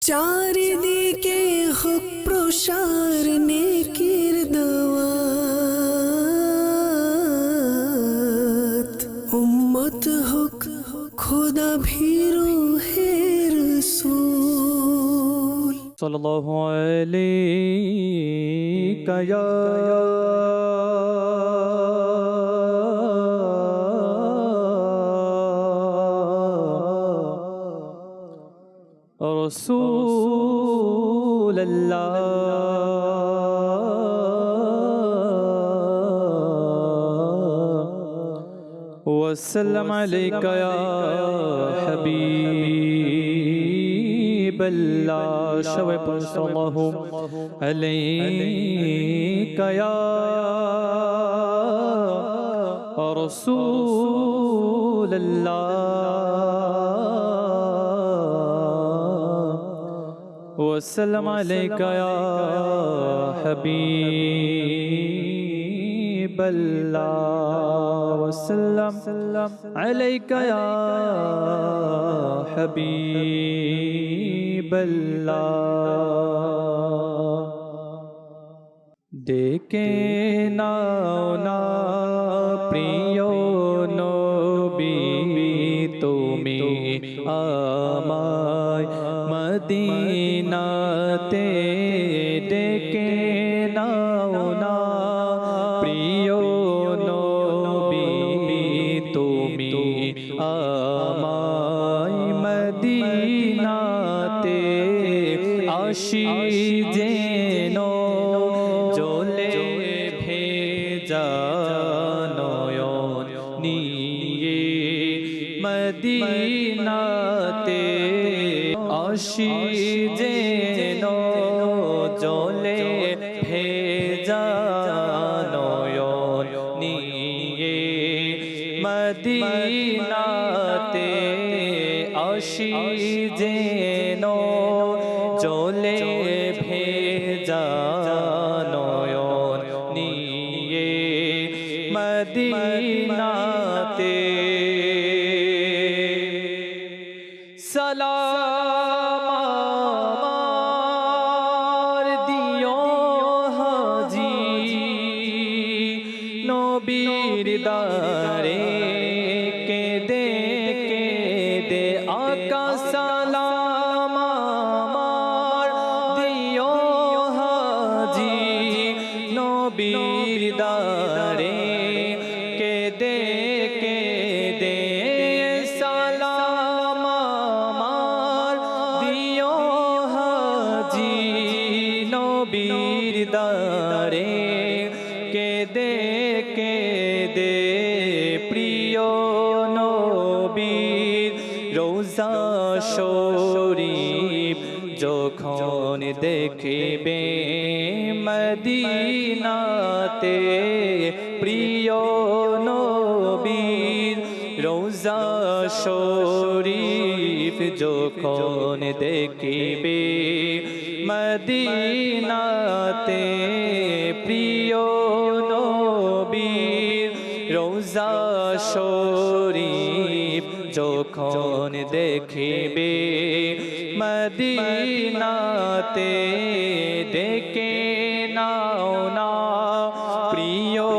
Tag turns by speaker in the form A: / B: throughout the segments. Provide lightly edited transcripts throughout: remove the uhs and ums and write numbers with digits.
A: চারিদিকে হোক প্রসার নেকির দাওয়াত, উম্মত হোক খোদা ভীরু হে রাসূল।
B: সাল্লাল্লাহু আলাইকা ইয়া রাসূলুল্লাহ ওয়াসাল্লাম আলাইকা ইয়া হাবিবাল্লাহ। সবাই পড়ুন সাল্লাল্লাহু আলাইকা ইয়া রাসূলুল্লাহ ওয়াসাল্লাম আলাইকা ইয়া হাবিবাল্লাহ ওয়াসাল্লাম আলাইকা ইয়া হাবিবাল্লাহ। ডেকে নাও না প্রিয় নবী তুমি আমায় মদিনাতে, ডেকে নাও না প্রিয় নবী তুমি আমায় মদিনাতে, আসি যেন জলে ভেজা নয়ন নিয়ে মদিনাতে, আসি যেন জলে ভেজা নয়ন নিয়ে মদিনাতে, আসি যেন জলে ভেজা নয়ন নিয়ে মদিনাতে। সালাম আমার দিও হাজি নবীর দারে, কেঁদে কেঁদে আকা সালাম আমার দিও হাজি নবীর দারে, কেঁদে কেঁদে সালাম আমার দিও হাজি নবীর দারে, কেঁদে কেঁদে প্রিয় নবীর রোজা শরীফ যখন দেখবে মদিনাতে, প্রিয় নবীর রোজা শরীফ যখন দেখবে মদিনাতে, প্রিয় নবীর রোজা শরীফ যখন দেখবে মদিনাতে, ডেকে নাও না প্রিয়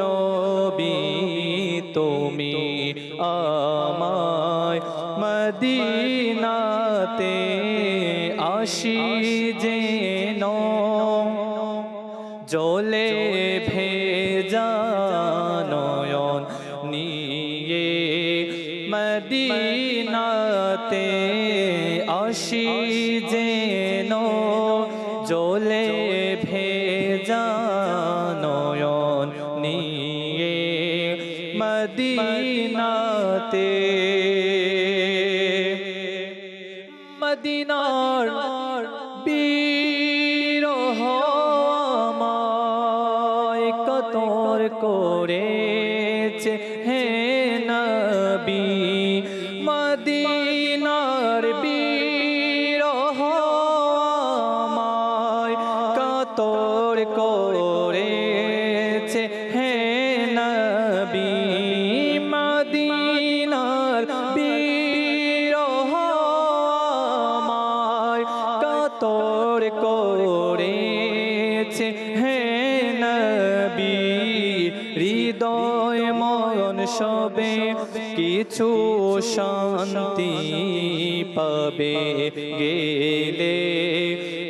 B: নবী তুমি আমায় মদিনাতে, আসি যেন জলে ভেজা নয়ন নিয়ে মদিনাতে, আসি যেন জলে ভেজা নয়ন নিয়ে মদিনাতে। মদিনার বিরহ আমায় কাতর করেছে হে নবী, মদিনার বিরহ আমায় কাতর করেছে হে নবী, মদিনার বিরহ আমায় কাতর করেছে হে নবী হৃদয় মন সবে কিছু শান্তি পাবে গেলে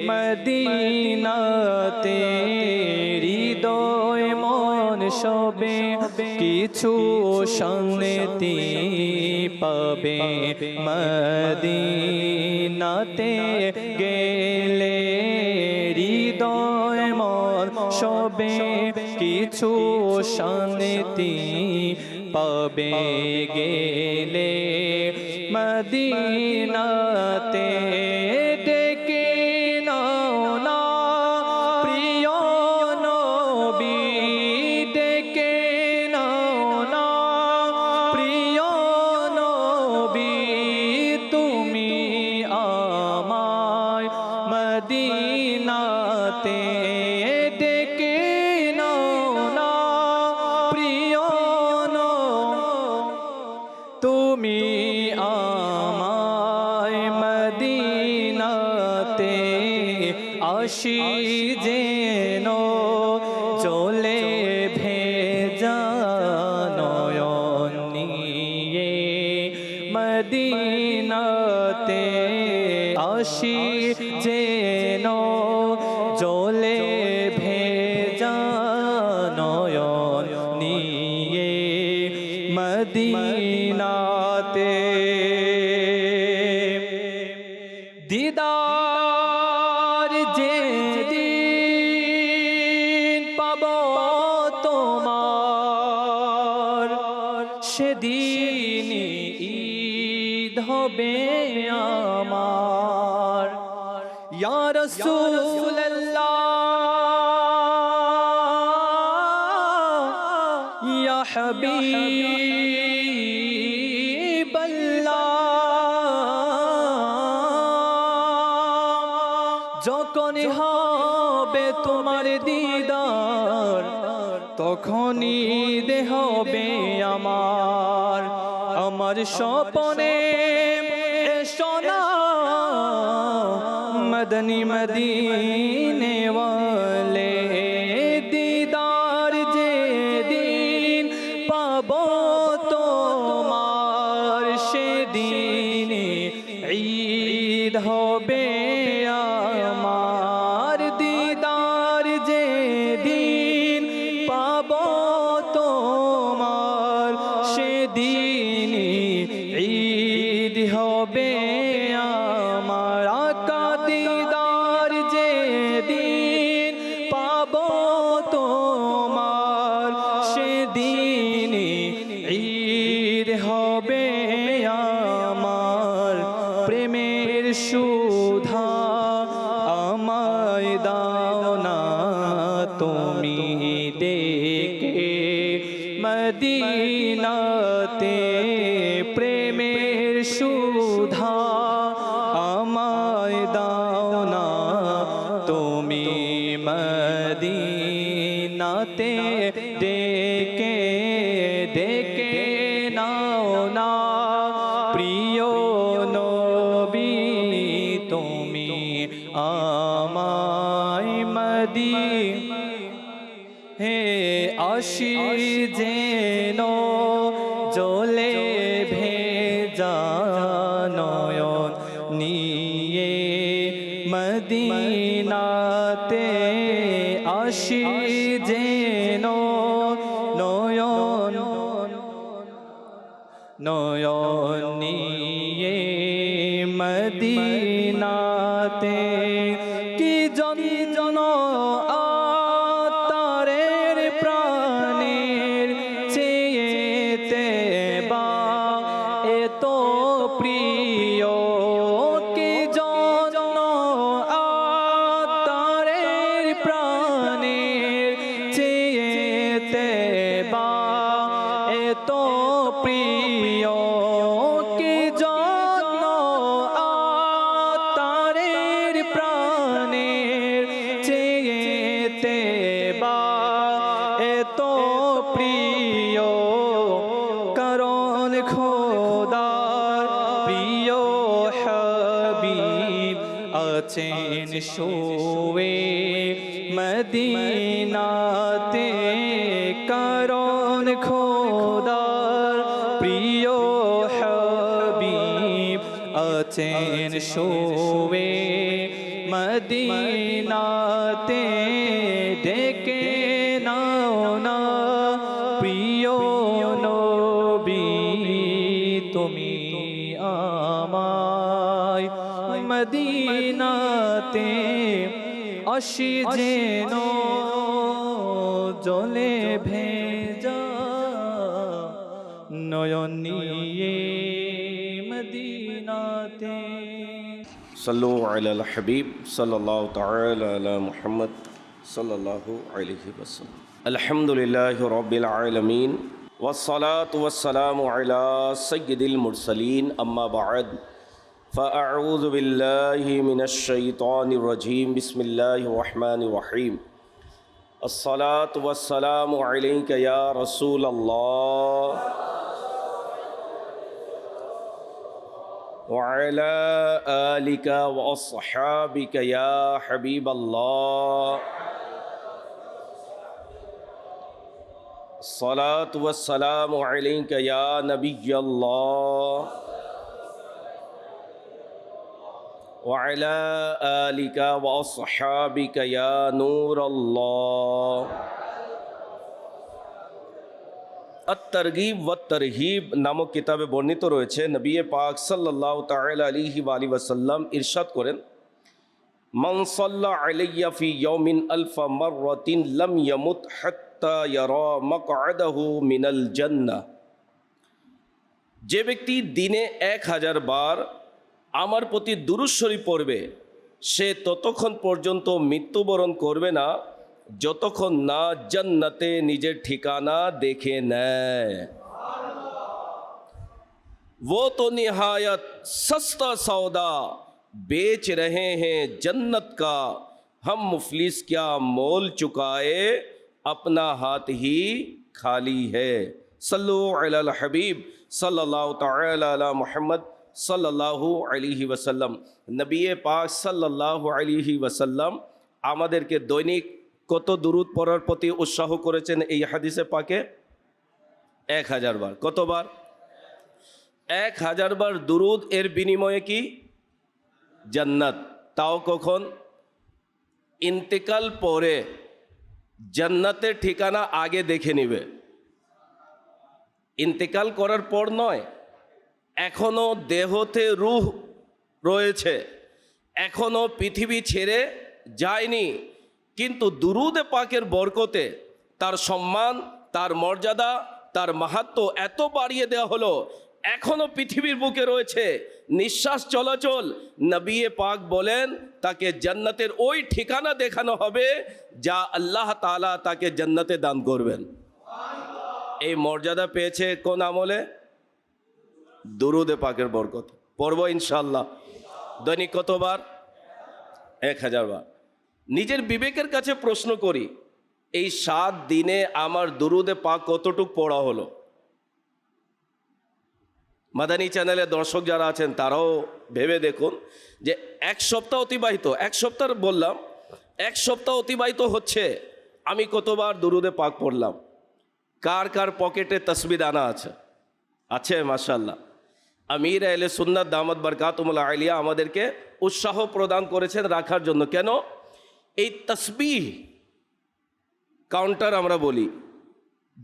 B: মদিনাতে হৃদয় মন সবে কিছু শান্তি পাবে মদিনাতে গেলে হৃদয় মন সবে কিছু শান্তি পাবে গেলে মদিনাতে ডেকে নাও না প্রিয় নবী ডেকে নাও না প্রিয় নবী তুমি আমায় মদিনাতে ডেকে নাও না প্রিয় তুমি আমায় মদিনাতে আসি যেন চলে ভেজা নয়ন নিয়ে মদিনাতে আসি যেন চলে ভেজা নয়ন নিয়ে মদিনাতে দিদার যেদিন পাব তোমার সেদিন ঈদ হবে আমার ইয়া রাসূলুল্লাহ ইয়া হাবিবাল্লাহ যখন হবে তোমার দিদার তখনই দেহ হবে আমার আমার স্বপ্নে এসো না মদনী মদিনে ওয়ালে দিদার যেদিন পাবো তোমার সেদিন ঈদ হবে আমার দিদার যেদিন পাবো তোমার সেদিন ঈদ হবে আমার আকা দিদার যেদিন পাবো তোমার সেদিন ঈদ হবে আমার প্রেমের সুধা আমায় দাও না তুমি ডেকে মদিনাতে প্রেমের সুধা আমায় দাও না তুমি মদিনাতে ডেকে ডেকে নাও না প্রিয় নবী তুমি আমায় হে আসি যেন জলে ভেজা নয়ন নিয়ে মদিনাতে আসি যেন নয়ন নয়ন নিয়ে মদিনাতে কি জন আতারের প্রাণের চেয়েতে বা এত প্রিয় কি জন আতারের প্রাণের চেয়েতে বা এত প্রিয় কি জন আতারের প্রাণ আছেন শুয়ে মদিনাতে, কারণ খোদার প্রিয় হাবিব আছেন শুয়ে মদিনাতে। ডেকে নাও না প্রিয় নবী, তুমি আমায় মদিনাতে। আসি যেন জলে ভেজা নয়ন নিয়ে মদিনাতে।
C: सल्लु अलल हबीब सल्लल्लाहु तआला अला मुहम्मद सल्लल्लाहु अलैहि वसल्लम। अल्हम्दुलिल्लाहि रब्बिल आलमीन वस्सलातु वस्सलामु अला सय्यिदिल मुरसलीन अम्मा बअद फ़अऊज़ु बिल्लाहि मिनश शैतानिर रजीम बिस्मिल्लाहिर रहमानिर रहीम। अस्सलातु वस्सलामु अलैका या रसूलल्लाह वअला आलिका व अस्हाबिका या हबीबल्लाह। सलातु वस्सलामु अलैका या नबिय्यल्लाह वअला आलिका व अस्हाबिका या नूरल्लाह। अत-तरगीब व तरहीब नामक किताबे बर्णित रयेछे नबी पाक सल्लल्लाहु ताआला अलैहि वसल्लम इरशाद करें, मन सल्ला अलैया फी यौमिन अल्फा मर्रतिन लम यमुत हत्ता यरा मक़अदहु मिनल जन्नाह। जे व्यक्ति दिने 1000 बार आमार प्रति दुरूद शरीफ पढ़बे से ततक्षण पर्यन्त मृत्युबरण करबे ना যতক্ষণ না জান্নাতে নিজের ঠিকানা দেখে নেয়। वो तो निहायत सस्ता सौदा बेच रहे हैं जन्नत का, हम मुफलिस क्या मोल चुकाए अपना हाथ ही खाली है। सल्लु अलल हबीब सल्लल्लाहु तआला अला मुहम्मद सल्लल्लाहु अलैहि वसल्लम। नबी पाक सल्लल्लाहु अलैहि वसल्लम আমাদেরকে দৈনিক কত দুরুদ পড়ার প্রতি উৎসাহ করেছেন এই হাদিসে পাকে? 1000 বার। কতবার? 1000 বার দুরুদ। এর বিনিময়ে কি? জান্নাত। তাও কখন? ইন্তেকাল পরে। জান্নাতের ঠিকানা আগে দেখে নিবে, ইন্তেকাল করার পর নয়। এখনো দেহতে রূহ রয়েছে, এখনো পৃথিবী ছেড়ে যায়নি, কিন্তু দুরুদে পাকের বরকতে তার সম্মান, তার মর্যাদা, তার মাহাত্ম্য এত বাড়িয়ে দেওয়া হলো, এখনো পৃথিবীর বুকে রয়েছে, নিঃশ্বাস চলাচল। নবী পাক বলেন তাকে জান্নাতের ওই ঠিকানা দেখানো হবে যা আল্লাহ তাআলা তাকে জান্নাতে দান করবেন। এই মর্যাদা পেয়েছে কোন আমলে? দুরুদে পাকের বরকত। পড়ব ইনশাআল্লাহ। দৈনিক কতবার? 1000 বার। নিজের বিবেকের কাছে প্রশ্ন করি, এই 7 দিনে আমার দুরুদে পাক কতটুক পড়া হলো? মাদানী চ্যানেলের দর্শক যারা আছেন তারাও ভেবে দেখুন যে 1 সপ্তাহ অতিবাহিত, 1 সপ্তাহ বললাম, 1 সপ্তাহ অতিবাহিত হচ্ছে, আমি কতবার দুরুদে পাক পড়লাম? কার কার পকেটে তসবিহ দানা আছে? আছে মাশাআল্লাহ। আমির আহলে সুন্নাত দামাত বরকাতুহুল আলিয়া আমাদেরকে উৎসাহ প্রদান করেছেন রাখার জন্য। কেন? এই তসবিহ কাউন্টার আমরা বলি,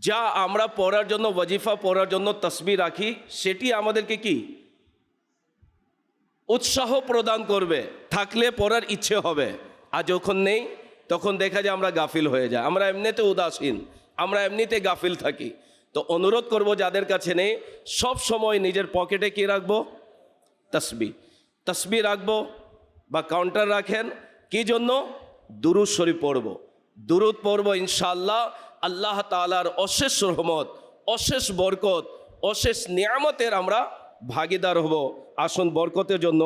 C: যা আমরা পড়ার জন্য, ওয়াজিফা পড়ার জন্য তসবিহ রাখি, সেটি আমাদেরকে কি উৎসাহ প্রদান করবে, থাকলে পড়ার ইচ্ছে হবে। আর যখন নেই তখন দেখা যায় আমরা গাফিল হয়ে যাই, আমরা এমনিতে উদাসীন, আমরা এমনিতে গাফিল থাকি। তো অনুরোধ করব যাদের কাছে নেই, সব সময় নিজের পকেটে কি রাখবো? তসবিহ। তসবিহ রাখবো বা কাউন্টার রাখেন, কি জন্য? দুরুদ শরীফ পড়ব, দুরুদ পড়ব, ইনশাআল্লাহ আল্লাহ তাআলার অশেষ রহমত, অশেষ বরকত, অশেষ নিয়ামতের আমরা ভাগীদার হব। আসুন বরকতের জন্য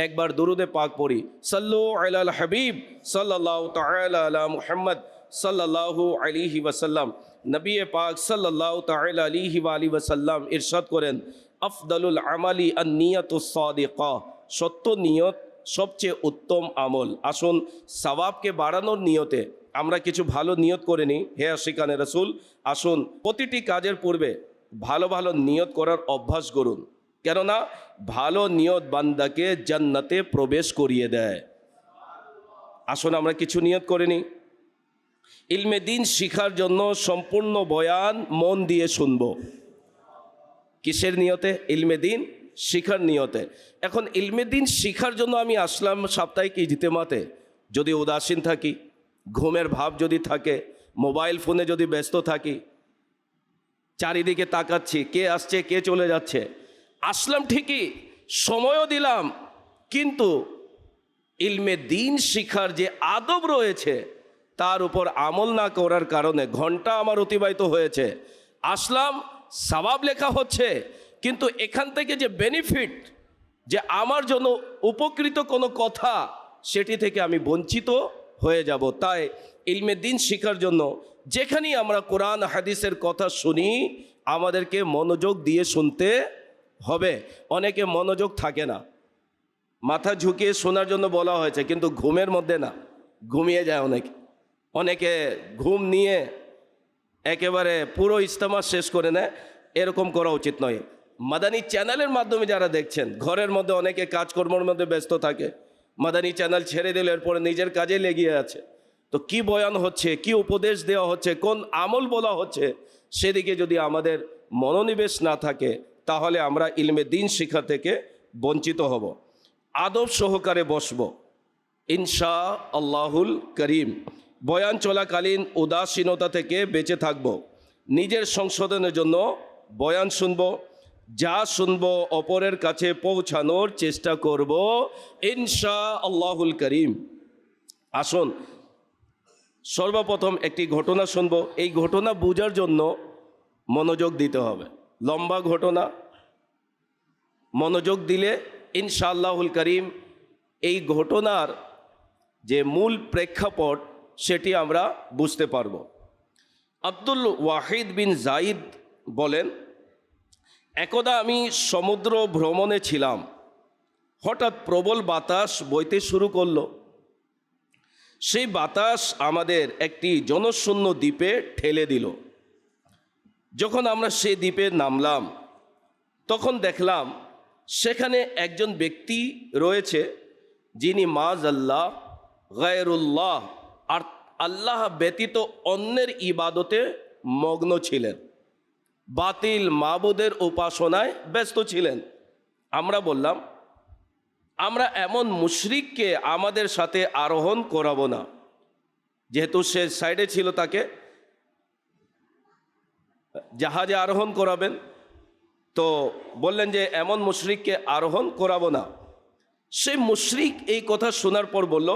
C: একবার দুরুদে পাক পড়ি। সাল্লু আলাল হাবিব সাল্লাল্লাহু তাআলা আলা মুহাম্মদ সাল্লাল্লাহু আলাইহি ওয়াসাল্লাম। নবী পাক সাল্লাল্লাহু তাআলা আলাইহি ওয়া আলিহি ওয়াসাল্লাম ইরশাদ করেন, আফদালুল আমালি আন-নিয়াতুস সাদিকা, সত্য নিয়ত সবচেয়ে উত্তম আমল। আসুন সওয়াবকে বাড়ানোর নিয়তে আমরা কিছু ভালো নিয়ত করে নিই। হে আশিকানে রাসূল, আসুন প্রতিটি কাজের পূর্বে ভালো ভালো নিয়ত করার অভ্যাস করুন, কেননা ভালো নিয়ত বান্দাকে জান্নাতে প্রবেশ করিয়ে দেয়। আসুন আমরা কিছু নিয়ত করে নিই। ইলমে দিন শিখার জন্য সম্পূর্ণ বয়ান মন দিয়ে শুনব। কিসের নিয়তে? ইলমে দিন শিখার নিয়তে। এখন ইলমে দিন শিখার জন্য আমি আসলাম সাপ্তাহিক ইজতেমাতে, যদি উদাসীন থাকি, ঘুমের ভাব যদি থাকে, মোবাইল ফোনে যদি ব্যস্ত থাকি, চারিদিকে তাকাচ্ছি কে আসছে কে চলে যাচ্ছে, আসলাম ঠিকই, সময়ও দিলাম, কিন্তু ইলমে দিন শিখার যে আদব রয়েছে তার উপর আমল না করার কারণে ঘন্টা আমার অতিবাহিত হয়েছে। আসলাম, সওয়াব লেখা হচ্ছে, কিন্তু এখান থেকে যে বেনিফিট, যে আমার জন্য উপকৃত কোনো কথা, সেটি থেকে আমি বঞ্চিত হয়ে যাব। তাই ইলমে দিন শিখার জন্য যেখানেই আমরা কোরআন হাদিসের কথা শুনি, আমাদেরকে মনোযোগ দিয়ে শুনতে হবে। অনেকে মনোযোগ থাকে না, মাথা ঝুঁকিয়ে শোনার জন্য বলা হয়েছে, কিন্তু ঘুমের মধ্যে না, ঘুমিয়ে যায় অনেকে। অনেকে ঘুম নিয়ে একেবারে পুরো ইজতেমা শেষ করে নেয়, এরকম করা উচিত নয়। মাদানী চ্যানেলের মাধ্যমে যারা দেখছেন, ঘরের মধ্যে অনেকে কাজকর্মের মধ্যে ব্যস্ত থাকে, মাদানী চ্যানেল ছেড়ে দিলে এরপরে নিজের কাজে লেগে আছে। তো কি বয়ান হচ্ছে, কি উপদেশ দেওয়া হচ্ছে, কোন আমল বলা হচ্ছে, সেদিকে যদি আমাদের মনোনিবেশ না থাকে, তাহলে আমরা ইলমে দিন শিক্ষা থেকে বঞ্চিত হব। আদব সহকারে বসবো ইনশা আল্লাহুল করিম। বয়ান চলাকালীন উদাসীনতা থেকে বেঁচে থাকব। নিজের সংশোধনের জন্য বয়ান শুনব, যা শুনব অপরের কাছে পৌঁছানোর চেষ্টা করব ইনশা আল্লাহুল করিম। আসুন সর্বপ্রথম একটি ঘটনা শুনব। এই ঘটনা বোঝার জন্য মনোযোগ দিতে হবে। লম্বা ঘটনা, মনোযোগ দিলে ইনশাআল্লাহুল করিম এই ঘটনার যে মূল প্রেক্ষাপট সেটি আমরা বুঝতে পারব। আব্দুল ওয়াহিদ বিন জাইদ বলেন, একদা আমি সমুদ্র ভ্রমণে ছিলাম, হঠাৎ প্রবল বাতাস বইতে শুরু করলো। সেই বাতাস আমাদের একটি জনশূন্য দ্বীপে ঠেলে দিল। যখন আমরা সেই দ্বীপে নামলাম, তখন দেখলাম সেখানে একজন ব্যক্তি রয়েছে যিনি মাযাল্লাহ গায়রুল্লাহ, আর আল্লাহ ব্যতীত অন্যের ইবাদতে মগ্ন ছিলেন, বাতিল মাবুদের উপাসনায় ব্যস্ত ছিলেন। আমরা বললাম, আমরা এমন মুশরিককে আমাদের সাথে আরোহণ করাবো না। যেহেতু সে সাইডে ছিল, তাকে জাহাজে আরোহণ করাবেন, তো বললেন যে এমন মুশরিককে আরোহণ করাবো না। সেই মুশরিক এই কথা শোনার পর বলল,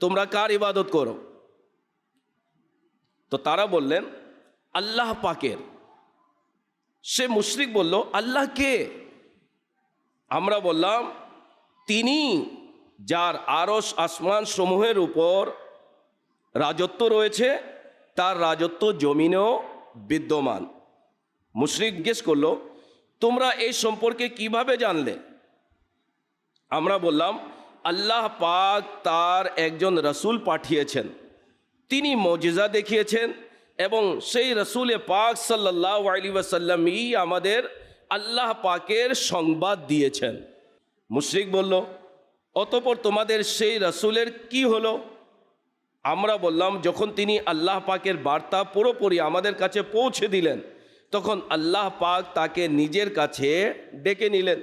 C: তোমরা কার ইবাদত করো? তো তারা বললেন আল্লাহ পাকের। সে মুশরিক বলল, আল্লাহ কে? আমরা বললাম, তিনি যার আরশ আসমান সমূহের উপর রাজত্ব রয়েছে, তার রাজত্ব জমিনেও বিদ্যমান। মুশরিক জিজ্ঞেস করলো, তোমরা এই সম্পর্কে কিভাবে জানলে? আমরা বললাম, আল্লাহ পাক তার একজন রসুল পাঠিয়েছেন, তিনি মজিজা দেখিয়েছেন, এবং সেই রসুলে পাক সাল্লাল্লাহু আলাইহি ওয়াসাল্লামই আমাদের আল্লাহ পাকের সংবাদ দিয়েছেন। মুশরিক বলল, অতঃপর তোমাদের সেই রসুলের কি হলো? আমরা বললাম, যখন তিনি আল্লাহ পাকের বার্তা পুরোপুরি আমাদের কাছে পৌঁছে দিলেন, তখন আল্লাহ পাক তাকে নিজের কাছে ডেকে নিলেন।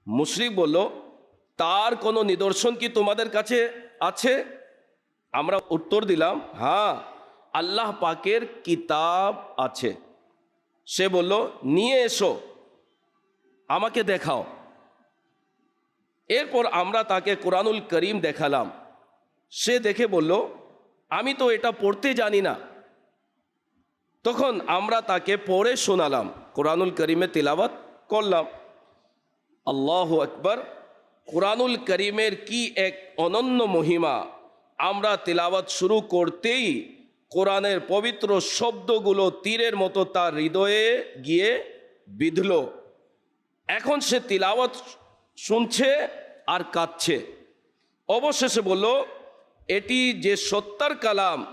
C: মুশরিক বলল, তার কোনো নিদর্শন কি তোমাদের কাছে আছে? আমরা উত্তর দিলাম, হ্যাঁ, আল্লাহ পাকের কিতাব আছে। সে বলল, নিয়ে এসো, আমাকে দেখাও। এরপর আমরা তাকে কোরআনুল করিম দেখালাম। সে দেখে বলল, আমি তো এটা পড়তে জানি না। তখন আমরা তাকে পড়ে শোনালাম, কোরআনুল করিমে তিলাওয়াত করলাম। আল্লাহু আকবার! কোরআনুল করিমের কি এক অনন্য মহিমা! আমরা তিলাওয়াত শুরু করতেই কোরআনের পবিত্র শব্দগুলো তীরের মতো তার হৃদয়ে গিয়ে বিঁধল। এখন সে তিলাওয়াত শুনছে আর কাঁদছে। অবশেষে বলল, এটি যে সত্যার কালাম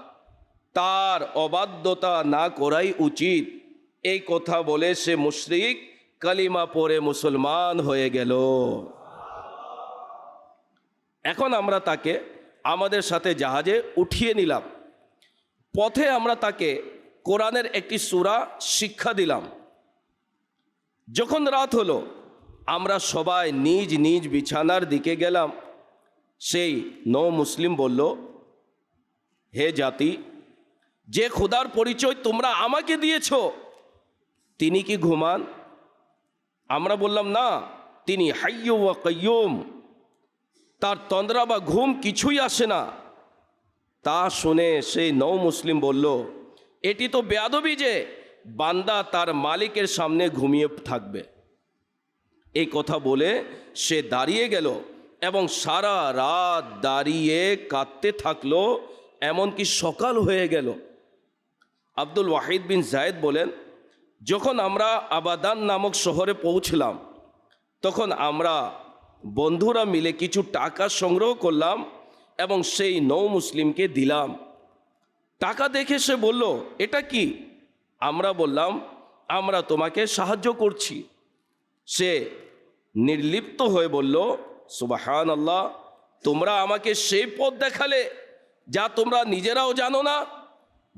C: তার অবাধ্যতা না করাই উচিত। এই কথা বলে সে মুশরিক কালিমা পড়ে মুসলমান হয়ে গেল। এখন আমরা তাকে আমাদের সাথে জাহাজে উঠিয়ে নিলাম। পথে আমরা তাকে কোরআনের একটি সূরা শিক্ষা দিলাম। যখন রাত হলো, আমরা সবাই নিজ নিজ বিছানার দিকে গেলাম। সেই নও মুসলিম বলল, হে জাতি, যে খোদার পরিচয় তোমরা আমাকে দিয়েছ তিনি কি ঘুমান? আমরা বললাম, না, তিনি হাইয়্যু ওয়া কাইয়্যুম, তার তন্দ্রা বা ঘুম কিছুই আসে না। তা শুনে সেই নও মুসলিম বলল, এটি তো বেয়াদবি যে বান্দা তার মালিকের সামনে ঘুমিয়ে থাকবে। এই কথা বলে সে দাঁড়িয়ে গেল এবং সারা রাত দাঁড়িয়ে কাঁদতে থাকলো, এমনকি সকাল হয়ে গেল। আব্দুল ওয়াহিদ বিন জায়েদ বলেন, যখন আমরা আবাদান নামক শহরে পৌঁছলাম, তখন আমরা বন্ধুরা মিলে কিছু টাকা সংগ্রহ করলাম এবং সেই নও মুসলিমকে দিলাম। টাকা দেখে সে বলল, এটা কি? আমরা বললাম, আমরা তোমাকে সাহায্য করছি। সে নির্লিপ্ত হয়ে বলল, সুবহানাল্লাহ, তোমরা আমাকে সেই পথ দেখালে যা তোমরা নিজেরাও জানো না।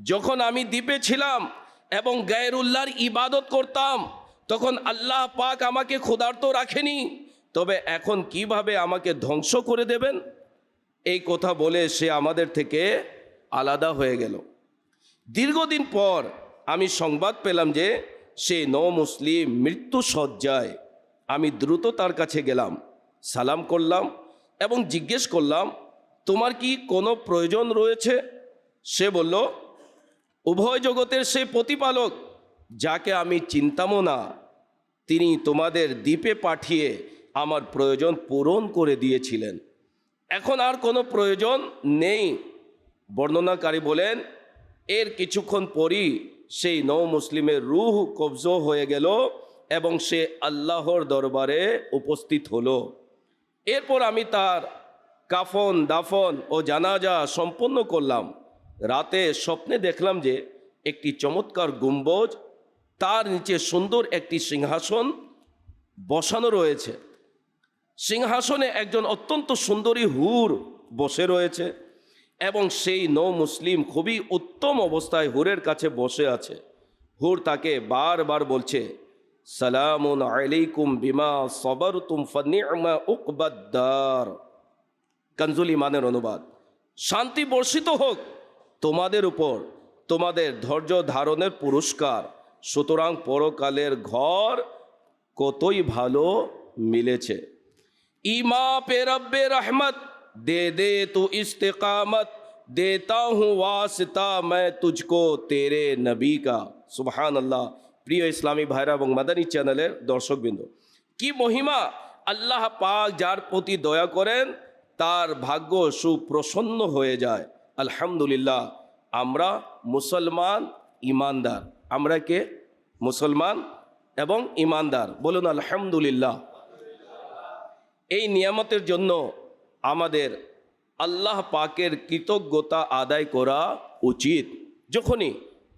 C: যখন আমি দ্বীপে ছিলাম এবং গায়রুল্লাহর ইবাদত করতাম, তখন আল্লাহ পাক আমাকে ক্ষুধার্ত রাখেনি, তবে এখন কিভাবে আমাকে ধ্বংস করে দেবেন? এই কথা বলে সে আমাদের থেকে আলাদা হয়ে গেল। দীর্ঘদিন পর আমি সংবাদ পেলাম যে সে নও মুসলিম মৃত্যু শয্যায়। আমি দ্রুত তার কাছে গেলাম, সালাম করলাম এবং জিজ্ঞেস করলাম, তোমার কি কোনো প্রয়োজন রয়েছে? সে বলল, উভয় জগতের সেই প্রতিপালক যাকে আমি চিনতামও না, তিনি তোমাদের দ্বীপে পাঠিয়ে আমার প্রয়োজন পূরণ করে দিয়েছিলেন। এখন আর কোনো প্রয়োজন নেই। বর্ণনাকারী বলেন, এর কিছুক্ষণ পরই সেই নও মুসলিমের রূহ কবজ হয়ে গেল এবং সে আল্লাহর দরবারে উপস্থিত হলো। এরপর আমি তার কাফন দাফন ও জানাজা সম্পন্ন করলাম। রাতে স্বপ্নে দেখলাম যে একটি চমৎকার গম্বুজ, তার নিচে সুন্দর একটি সিংহাসন বসানো রয়েছে। সিংহাসনে একজন অত্যন্ত সুন্দরী হুর বসে রয়েছে এবং সেই নও মুসলিম খুবই উত্তম অবস্থায় হুরের কাছে বসে আছে। হুর তাকে বারবার বলছে, সালামুন আলাইকুম বিমা সাবারতুম ফানি'মা উকবাদ-দার। কানজুল ইমানের অনুবাদ, শান্তি বর্ষিত হোক তোমাদের উপর, তোমাদের ধৈর্য ধারণের পুরস্কার। সুতরাং পরকালের ঘর কতই ভালো মিলেছে। ইমা পে রব্বে রহমত দে দে তু ইস্তেকামত, দেতা হুঁ ওয়াসিতা मैं तुझको तेरे नबी का। সুবহানাল্লাহ। প্রিয় ইসলামী ভাইরা এবং মাদানী চ্যানেলের দর্শকবৃন্দ, কি মহিমা! আল্লাহ পাক যার প্রতি দয়া করেন তার ভাগ্য সুপ্রসন্ন হয়ে যায়। আলহামদুলিল্লাহ, আমরা মুসলমান ইমানদার। আমরা কে? মুসলমান এবং ইমানদার। বলুন আলহামদুলিল্লাহ। এই নিয়ামতের জন্য আমাদের আল্লাহ পাকের কৃতজ্ঞতা আদায় করা উচিত। যখনই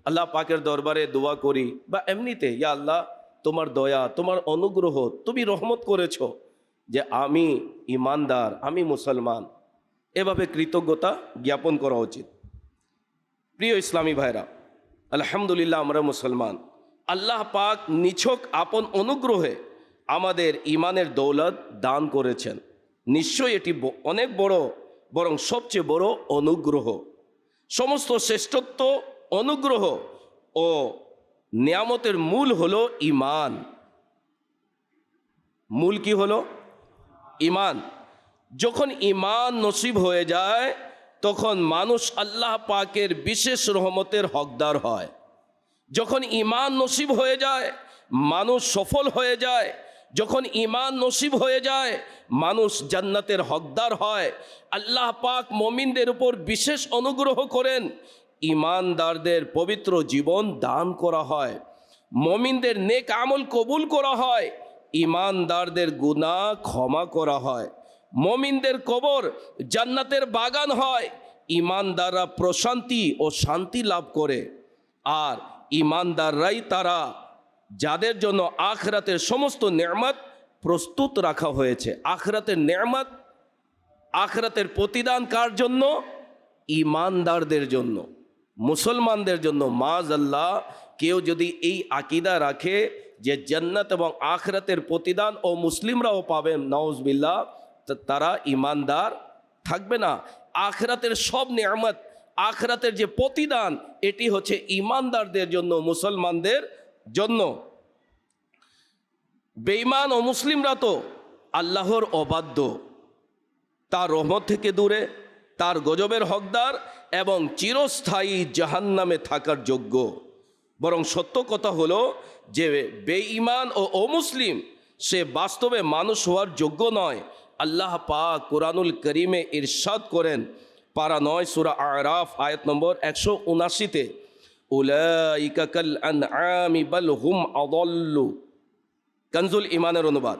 C: আল্লাহ পাকের দরবারে দোয়া করি বা এমনিতে, ইয়া আল্লাহ, তোমার দয়া, তোমার অনুগ্রহ, তুমি রহমত করেছ যে আমি ইমানদার, আমি মুসলমান, এভাবে কৃতজ্ঞতা জ্ঞাপন করা উচিত। প্রিয় ইসলামী ভাইরা, আলহামদুলিল্লাহ আমরা মুসলমান। আল্লাহ পাক নিছক আপন অনুগ্রহে আমাদের ইমানের দৌলত দান করেছেন। নিশ্চয়ই এটি অনেক বড়, বরং সবচেয়ে বড় অনুগ্রহ। সমস্ত শ্রেষ্ঠত্ব, অনুগ্রহ ও নিয়ামতের মূল হলো ঈমান। মূল কি হলো? ঈমান। যখন ঈমান নসিব হয়ে যায় তখন মানুষ আল্লাহ পাকের বিশেষ রহমতের হকদার হয়। যখন ঈমান নসিব হয়ে যায় মানুষ সফল হয়ে যায়। যখন ঈমান নসিব হয়ে যায় মানুষ জান্নাতের হকদার হয়। আল্লাহ পাক মুমিনদের উপর বিশেষ অনুগ্রহ করেন। ঈমানদারদের পবিত্র জীবন দান করা হয়, মুমিনদের নেক আমল কবুল করা হয়, ঈমানদারদের গুনাহ ক্ষমা করা হয়। মুমিনদের কবর জান্নাতের বাগান হয়। ঈমানদাররা প্রশান্তি ও শান্তি লাভ করে। আর ঈমানদাররাই তারা যাদের জন্য আখিরাতের সমস্ত নেয়ামত প্রস্তুত রাখা হয়েছে। আখিরাতের নেয়ামত, আখিরাতের প্রতিদান কার জন্য? ঈমানদারদের জন্য, মুসলমানদের জন্য। মাআযাল্লাহ, কেউ যদি এই আকীদা রাখে যে জান্নাত এবং আখিরাতের প্রতিদান ও মুসলিমরাও পাবেন, নাউজুবিল্লাহ, তারা ঈমানদার থাকবে না। আখিরাতের সব নেয়ামত, আখিরাতের যে প্রতিদান, এটি হচ্ছে ঈমানদারদের জন্য, মুসলমানদের জন্য। বেঈমান ও মুসলিমরা তো আল্লাহর অবাধ্য, তার রহমত থেকে দূরে, তার গজবের হকদার এবং চিরস্থায়ী জাহান্নামে থাকার যোগ্য। বরং সত্য কথা হলো যে বেঈমান ও অমুসলিম সে বাস্তবে মানুষ হওয়ার যোগ্য নয়। আল্লাহ পাক কুরআনুল কারীমে ইরশাদ করেন, পারা 9 সূরা আরাফ আয়াত নম্বর 179-তে, উলাইকা কাল আনআমি বাল হুম আদাল্লু। কানজুল ঈমানের অনুবাদ,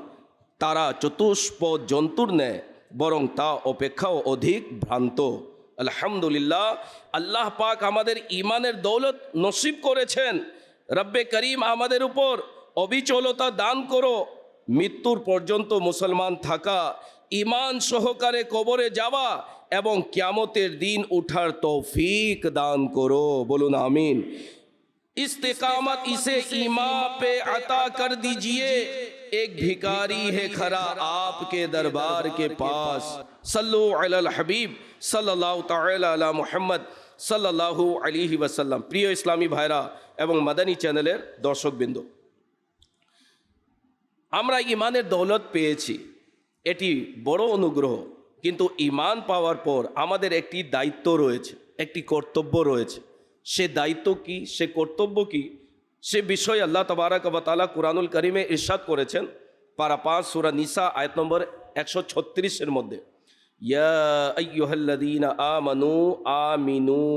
C: তারা চতুষ্পদ জন্তুর ন্যায়, বরং তা অপেক্ষাও অধিক ভ্রান্ত। আলহামদুলিল্লাহ, আল্লাহ পাক আমাদের ঈমানের দৌলত নসিব করেছেন। রব্বে করিম আমাদের উপর অবিচলতা দান করো, মৃত্যুর পর্যন্ত মুসলমান থাকা, ঈমান সহকারে কবরে যাওয়া এবং কিয়ামতের দিন উঠার তৌফিক দান করো। বলুন আমিন। इस्तिकामत इसे ईमान पे अता कर दीजिए, एक भिखारी है खरा आपके दरबार के पास। सल्लु अलल हबीब सल्लल्लाहु ताला अला मुहम्मद सल्लल्लाहु अलैहि वसल्लम। प्रिय इस्लामी भाईरा এবং মাদানী চ্যানেলের দর্শকবৃন্দ, আমরা ঈমানের দৌলত পেয়েছি, এটি বড় অনুগ্রহ। কিন্তু ঈমান পাওয়ার পর আমাদের একটি দায়িত্ব রয়েছে, একটি কর্তব্য রয়েছে। সে দায়িত্ব কি, সে কর্তব্য কি, সে বিষয়ে আল্লাহ তাবারাক ওয়া তাআলা কুরআনুল কারীমে ইরশাদ করেছেন, পারা 5 সূরা নিসা আয়াত নম্বর 136-এর মধ্যে, ইয়া আইয়ুহাল্লাযীনা আমানু আমিনু।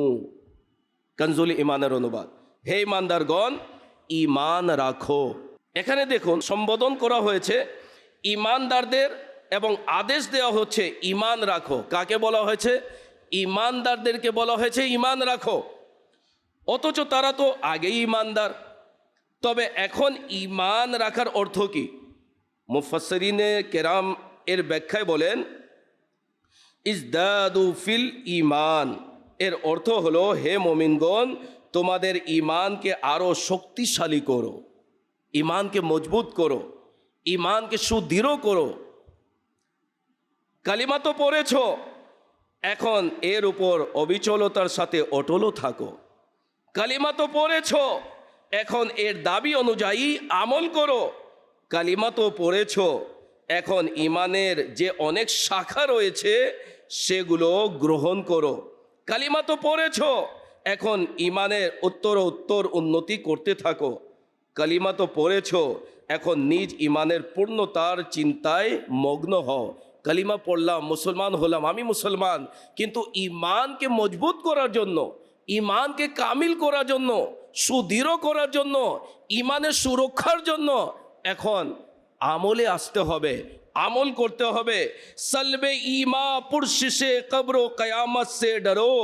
C: কানজুল ঈমানের অনুবাদ, হে ঈমানদারগণ, ঈমান রাখো। এখানে দেখুন সম্বোধন করা হয়েছে ঈমানদারদের এবং আদেশ দেওয়া হচ্ছে ঈমান রাখো। কাকে বলা হয়েছে? ঈমানদারদেরকে বলা হয়েছে ঈমান রাখো। অথচ তারা তো আগেই ঈমানদার। তবে এখন ঈমান রাখার অর্থ কি? মুফাসসিরিনে কেরাম এর ব্যাখ্যায় বলেন, ইজদাদু ফিল ঈমান, এর অর্থ হলো, হে মুমিনগণ, তোমাদের ঈমানকে আরও শক্তিশালী করো, ঈমানকে মজবুত করো, ঈমানকে সুদৃঢ় করো। কালিমা তো পড়েছ, এখন এর উপর অবিচলতার সাথে অটলও থাকো। কালিমা তো পড়েছ, এখন এর দাবি অনুযায়ী আমল করো। কালিমা তো পড়েছ, এখন ঈমানের যে অনেক শাখা রয়েছে সেগুলো গ্রহণ করো। কালিমা তো পড়েছ, এখন ঈমানের উত্তর উন্নতি করতে থাকো। কালিমা তো পড়েছ, এখন নিজ ঈমানের পূর্ণতার চিন্তায় মগ্ন হও। কালিমা পড়লাম, মুসলমান হলাম, আমি মুসলমান, কিন্তু ঈমানকে মজবুত করার জন্য, ঈমানকে কামিল করার জন্য, সুদৃঢ় করার জন্য, ঈমানের সুরক্ষার জন্য এখন আমলে আসতে হবে, আমল করতে হবে। সলবে ঈমা পুরশিশে কবর ও কয়ামত সে ডরো,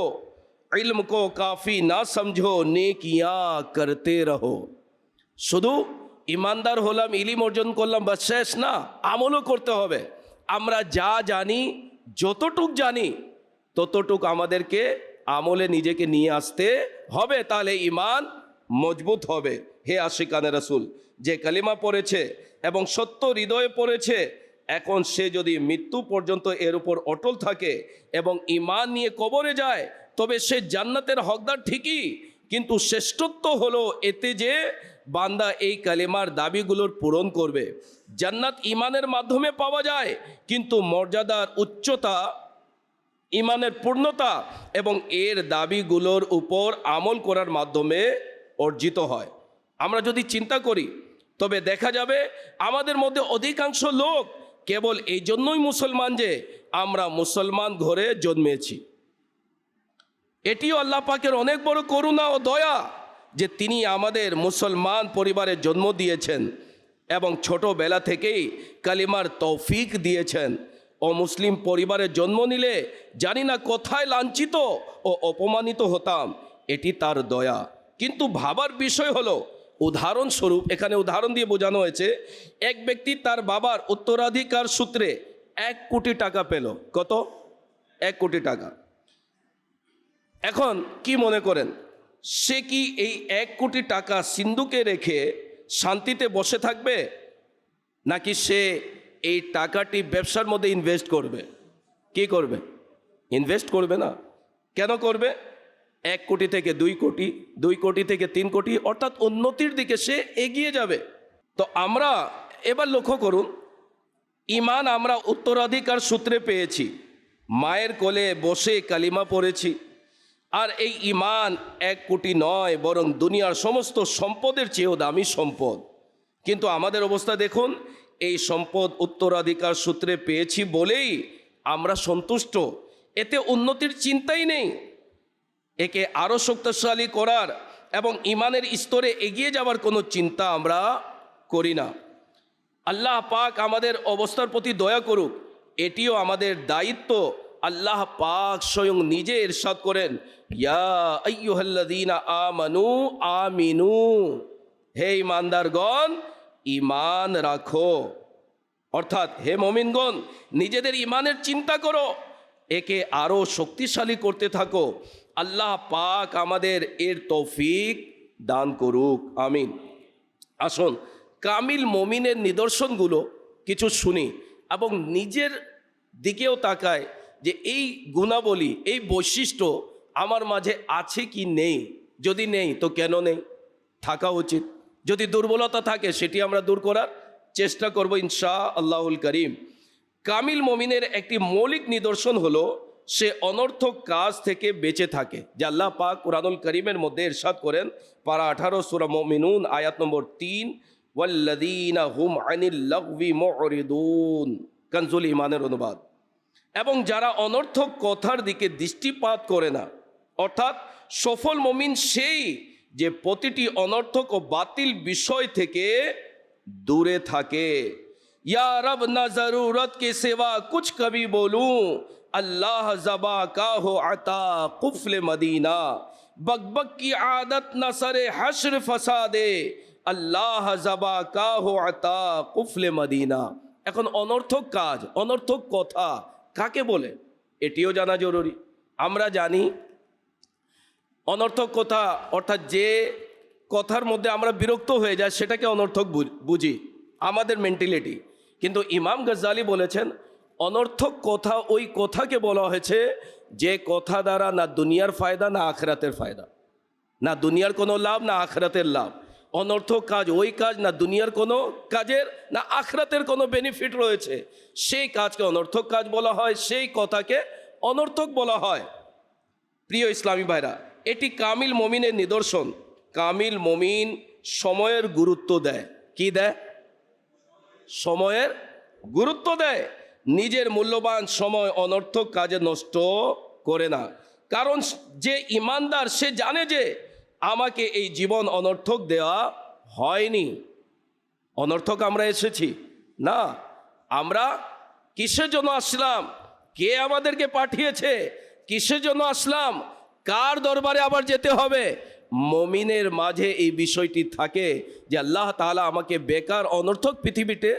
C: ইলম কো কাফি না সমঝো, নেকিয়াঁ করতে রহো। শুধু ঈমানদার হলাম, ইলম অর্জন করলাম, বাস শেষ না, আমলও করতে হবে। আমরা যা জানি, যতটুক জানি, ততটুক আমাদেরকে আমলে নিজেকে নিয়ে আসতে হবে, তাহলে ঈমান মজবুত হবে। হে আশিকানে রাসূল, যে কালিমা পড়েছে এবং সত্য হৃদয়ে পড়েছে, এখন সে যদি মৃত্যু পর্যন্ত এর উপর অটল থাকে এবং ঈমান নিয়ে কবরে যায়, তবে সে জান্নাতের হকদার ঠিকই, কিন্তু শ্রেষ্ঠত্ব হলো এতে যে বান্দা এই কালিমার দাবিগুলোর পূরণ করবে। জান্নাত ঈমানের মাধ্যমে পাওয়া যায়, কিন্তু মর্যাদার উচ্চতা, ঈমানের পূর্ণতা এবং এর দাবিগুলোর উপর আমল করার মাধ্যমে অর্জিত হয়। আমরা যদি চিন্তা করি, তবে দেখা যাবে আমাদের মধ্যে অধিকাংশ লোক কেবল এই জন্যই মুসলমান যে আমরা মুসলমান ঘরে জন্মেছি। এটিও আল্লাহ পাকের অনেক বড় করুণা ও দয়া যে তিনি আমাদের মুসলমান পরিবারে জন্ম দিয়েছেন এবং ছোটবেলা থেকেই কালিমার তৌফিক দিয়েছেন। অমুসলিম পরিবারে জন্ম নিলে জানি না কোথায় লাঞ্ছিত ও অপমানিত হতাম। এটি তার দয়া। কিন্তু ভাবার বিষয় হলো, উদাহরণস্বরূপ এখানে উদাহরণ দিয়ে বোঝানো হয়েছে, এক ব্যক্তি তার বাবার উত্তরাধিকার সূত্রে 1 কোটি টাকা পেল। কত? 1 কোটি টাকা। এখন কি মনে করেন, সে কি এই 1 কোটি টাকা সিন্ধুকে রেখে শান্তিতে বসে থাকবে, নাকি সে এই টাকাটি ব্যবসার মধ্যে ইনভেস্ট করবে? কি করবে? ইনভেস্ট করবে না। কেন করবে? 1 কোটি থেকে 2 কোটি, 2 কোটি থেকে 3 কোটি, অর্থাৎ উন্নতির দিকে সে এগিয়ে যাবে। তো আমরা এবার লক্ষ্য করুন, ঈমান আমরা উত্তরাধিকার সূত্রে পেয়েছি, মায়ের কোলে বসে কালিমা পড়েছি। আর এই ঈমান 1 কোটি নয়, বরং দুনিয়ার সমস্ত সম্পদের চেয়েও দামি সম্পদ। কিন্তু আমাদের অবস্থা দেখুন, এই সম্পদ উত্তরাধিকার সূত্রে পেয়েছি বলেই আমরা সন্তুষ্ট, এতে উন্নতির চিন্তাই নেই। একে আরও শক্তিশালী করার এবং ঈমানের স্তরে এগিয়ে যাওয়ার কোনো চিন্তা আমরা করি না। আল্লাহ পাক আমাদের অবস্থার প্রতি দয়া করুক, এটিও আমাদের দায়িত্ব। আল্লাহ পাক স্বয়ং নিজে ইরশাদ করেন, ইয়া আইয়ুহাল্লাযীনা আমানু আমিনু, হে ঈমানদারগণ ঈমান রাখো। অর্থাৎ হে মুমিনগণ, নিজেদের ঈমানের চিন্তা করো, একে আরও শক্তিশালী করতে থাকো। আল্লাহ পাক আমাদের এর তৌফিক দান করুক, আমিন। আসুন কামিল মুমিনের নিদর্শনগুলো কিছু শুনি এবং নিজের দিকেও তাকায় যে এই গুণাবলী, এই বৈশিষ্ট্য আমার মাঝে আছে কি নেই। যদি নেই তো কেন নেই, থাকা উচিত। যদি দুর্বলতা থাকে সেটি আমরা দূর করার চেষ্টা করব ইনশা আল্লাহুল করিম। কামিল মুমিনের একটি মৌলিক নিদর্শন হলো সে অনর্থক কাজ থেকে বেঁচে থাকে। যে আল্লাহ পাক কুরআনুল করিমের মধ্যে ইরশাদ করেন, পারা 18 সূরা মুমিনুন আয়াত নম্বর 3, ওয়াল্লাযীনা হুম আনিল লাগবি মুরিদুন, কানজুল ঈমানের অনুবাদ। এবং যারা অনর্থক কথার দিকে দৃষ্টিপাত করে না, অর্থাৎ সফল মুমিন সেই যে প্রতিটি অনর্থক ও বাতিল বিষয় থেকে দূরে থাকে। ইয়া রব না জরুরত কে সেবা কুছ কবি বলুঁ, अल्लाह जबा का हो अता कुफल मदीना, बकबक की आदत न सरे हश्र फसादे, अल्लाह जबा का हो अता कुफल मदीना। এখন অনর্থক কাজ, অনর্থক কথা কাকে বলে এটিও জানা জরুরি। আমরা জানি অনর্থক কথা অর্থাৎ যে কথার মধ্যে আমরা বিরক্ত হয়ে যাই সেটাকে অনর্থক বুঝি, আমাদের মেন্টালিটি। কিন্তু ইমাম গজ্জালি বলেছেন, অনর্থক কথা ওই কথাকে বলা হয়েছে যে কথা দ্বারা না দুনিয়ার ফায়দা না আখিরাতের ফায়দা, না দুনিয়ার কোনো লাভ না আখিরাতের লাভ। অনর্থক কাজ ওই কাজ না দুনিয়ার কোনো কাজের না আখিরাতের কোনো বেনিফিট রয়েছে, সেই কাজকে অনর্থক কাজ বলা হয়, সেই কথাকে অনর্থক বলা হয়। প্রিয় ইসলামী ভাইরা, এটি কামিল মুমিনের নিদর্শন। কামিল মুমিন সময়ের গুরুত্ব দেয়। কি দেয়? সময়ের গুরুত্ব দেয়। নিজের মূল্যবান সময় অনর্থক কাজে নষ্ট করে না। কারণ যে ঈমানদার সে জানে যে আমাকে এই জীবন অনর্থক দেওয়া হয়নি। অনর্থক আমরা এসেছি না, আমরা কিসের জন্য আসলাম, কে আমাদেরকে পাঠিয়েছে, কিসের জন্য আসলাম, কার দরবারে আবার যেতে হবে। মুমিনের মাঝে এই বিষয়টি থাকে যে আল্লাহ তাআলা আমাকে বেকার অনর্থক পৃথিবীতে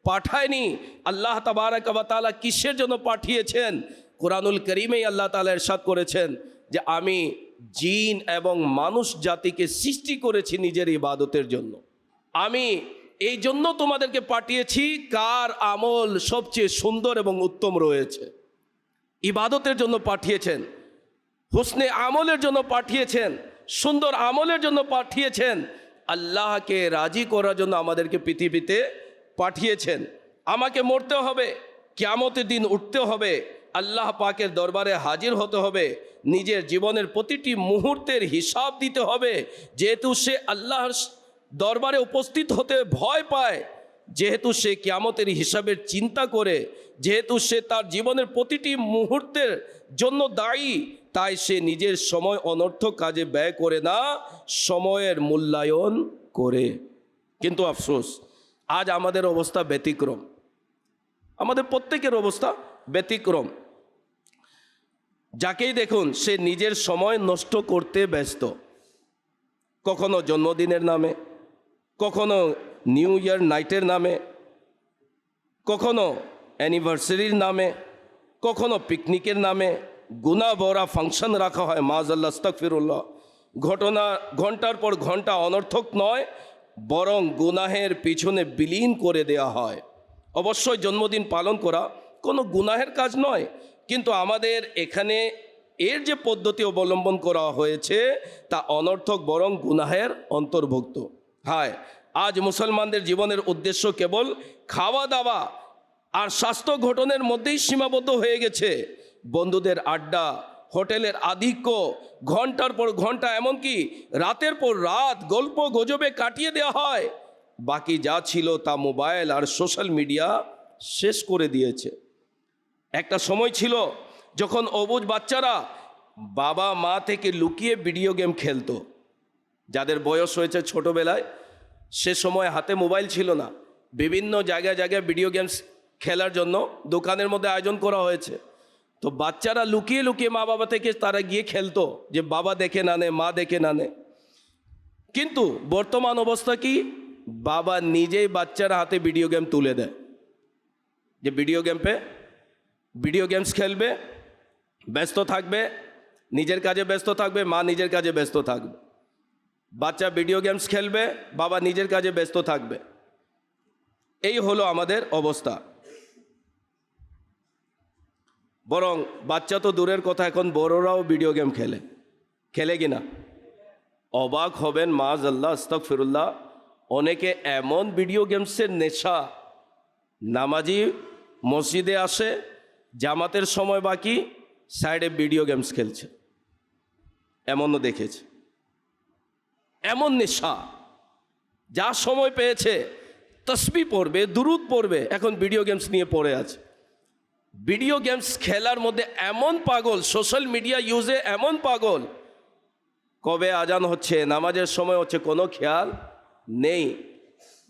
C: পাঠায়নি। আল্লাহ তাবারক ওয়া তাআলা কিসের জন্য পাঠিয়েছেন? কুরআনুল কারীমেই আল্লাহ তাআলা ইরশাদ করেছেন যে আমি জিন এবং মানুষ জাতিকে সৃষ্টি করেছি নিজের ইবাদতের জন্য। আমি এই জন্য তোমাদেরকে পাঠিয়েছি কার আমল সবচেয়ে সুন্দর এবং উত্তম রয়েছে। ইবাদতের জন্য পাঠিয়েছেন, হুসনে আমলের জন্য পাঠিয়েছেন, সুন্দর আমলের জন্য পাঠিয়েছেন, আল্লাহকে রাজি করার জন্য আমাদেরকে পৃথিবীতে পাঠিয়েছেন। আমাকে মরতে হবে, কিয়ামতের দিন উঠতে হবে, আল্লাহ পাকের দরবারে হাজির হতে হবে, নিজের জীবনের প্রতিটি মুহূর্তের হিসাব দিতে হবে। যেহেতু সে আল্লাহর দরবারে উপস্থিত হতে ভয় পায়, যেহেতু সে কিয়ামতের হিসাবের চিন্তা করে, যেহেতু সে তার জীবনের প্রতিটি মুহূর্তের জন্য দায়ী, তাই সে নিজের সময় অনর্থক কাজে ব্যয় করে না, সময়ের মূল্যায়ন করে। কিন্তু আফসোস, আজ আমাদের অবস্থা ব্যতিক্রম। আমাদের প্রত্যেকের অবস্থা ব্যতিক্রম। যাকেই দেখুন সে নিজের সময় নষ্ট করতে ব্যস্ত, কখনো জন্মদিনের নামে, কখনো নিউ ইয়ার নাইটের নামে, কখনো অ্যানিভার্সারির নামে, কখনো পিকনিকের নামে গুনাহ ভরা ফাংশন রাখা হয়, মাআযাল্লাহ আস্তাগফিরুল্লাহ। ঘন্টার পর ঘন্টা অনর্থক নয়, বরং গুনাহের পিছনে বিলীন করে দেয়া হয়। অবশ্যই জন্মদিন পালন করা কোনো গুনাহের কাজ নয়, কিন্তু আমাদের এখানে এর যে পদ্ধতি অবলম্বন করা হয়েছে তা অনর্থক বরং গুনাহের অন্তর্ভুক্ত। হায়, আজ মুসলমানদের জীবনের উদ্দেশ্য কেবল খাওয়া দাওয়া আর স্বাস্থ্য ঘটনের মধ্যেই সীমাবদ্ধ হয়ে গেছে। বন্ধুদের আড্ডা, হোটেলের আধিক্য, ঘন্টার পর ঘন্টা, এমনকি রাতের পর রাত গল্প গুজবে কাটিয়ে দেওয়া হয়। বাকি যা ছিল তা মোবাইল আর সোশ্যাল মিডিয়া শেষ করে দিয়েছে। একটা সময় ছিল যখন অবুঝ বাচ্চারা বাবা মা থেকে লুকিয়ে ভিডিও গেম খেলতো। যাদের বয়স হয়েছে ছোটবেলায়, সে সময় হাতে মোবাইল ছিল না, বিভিন্ন জায়গায় জায়গায় ভিডিও গেমস খেলার জন্য দোকানের মধ্যে আয়োজন করা হয়েছে। তো বাচ্চারা লুকিয়ে লুকিয়ে মা বাবা থেকে তারা গিয়ে খেলতো, যে বাবা দেখে না নে, মা দেখে না নে। কিন্তু বর্তমান অবস্থা কি, বাবা নিজেই বাচ্চার হাতে ভিডিও গেম তুলে দেয়, যে ভিডিও গেমস খেলবে, ব্যস্ত থাকবে, নিজের কাজে ব্যস্ত থাকবে, মা নিজের কাজে ব্যস্ত থাকবে। বাচ্চা ভিডিও গেমস খেলবে, বাবা নিজের কাজে ব্যস্ত থাকবে। এই হলো আমাদের অবস্থা। বরং বাচ্চা তো দূরের কথা, এখন বড়রাও ভিডিও গেম খেলে কিনা অবাক হবেন, মাআযাল্লাহ আস্তাগফিরুল্লাহ। অনেকে এমন ভিডিও গেমসের নেশা, নামাজি মসজিদে আসে, জামাতের সময় বাকি, সাইডে ভিডিও গেমস খেলছে, এমনও দেখেছে। এমন নেশা, যা সময় পেয়েছে তসবিহ পড়বে, দুরূদ পড়বে, এখন ভিডিও গেমস নিয়ে পড়ে আছে। ভিডিও গেমস খেলার মধ্যে এমন পাগল, সোশ্যাল মিডিয়া ইউজে এমন পাগল, কবে আজান হচ্ছে, নামাজের সময় হচ্ছে, কোনো খেয়াল নেই।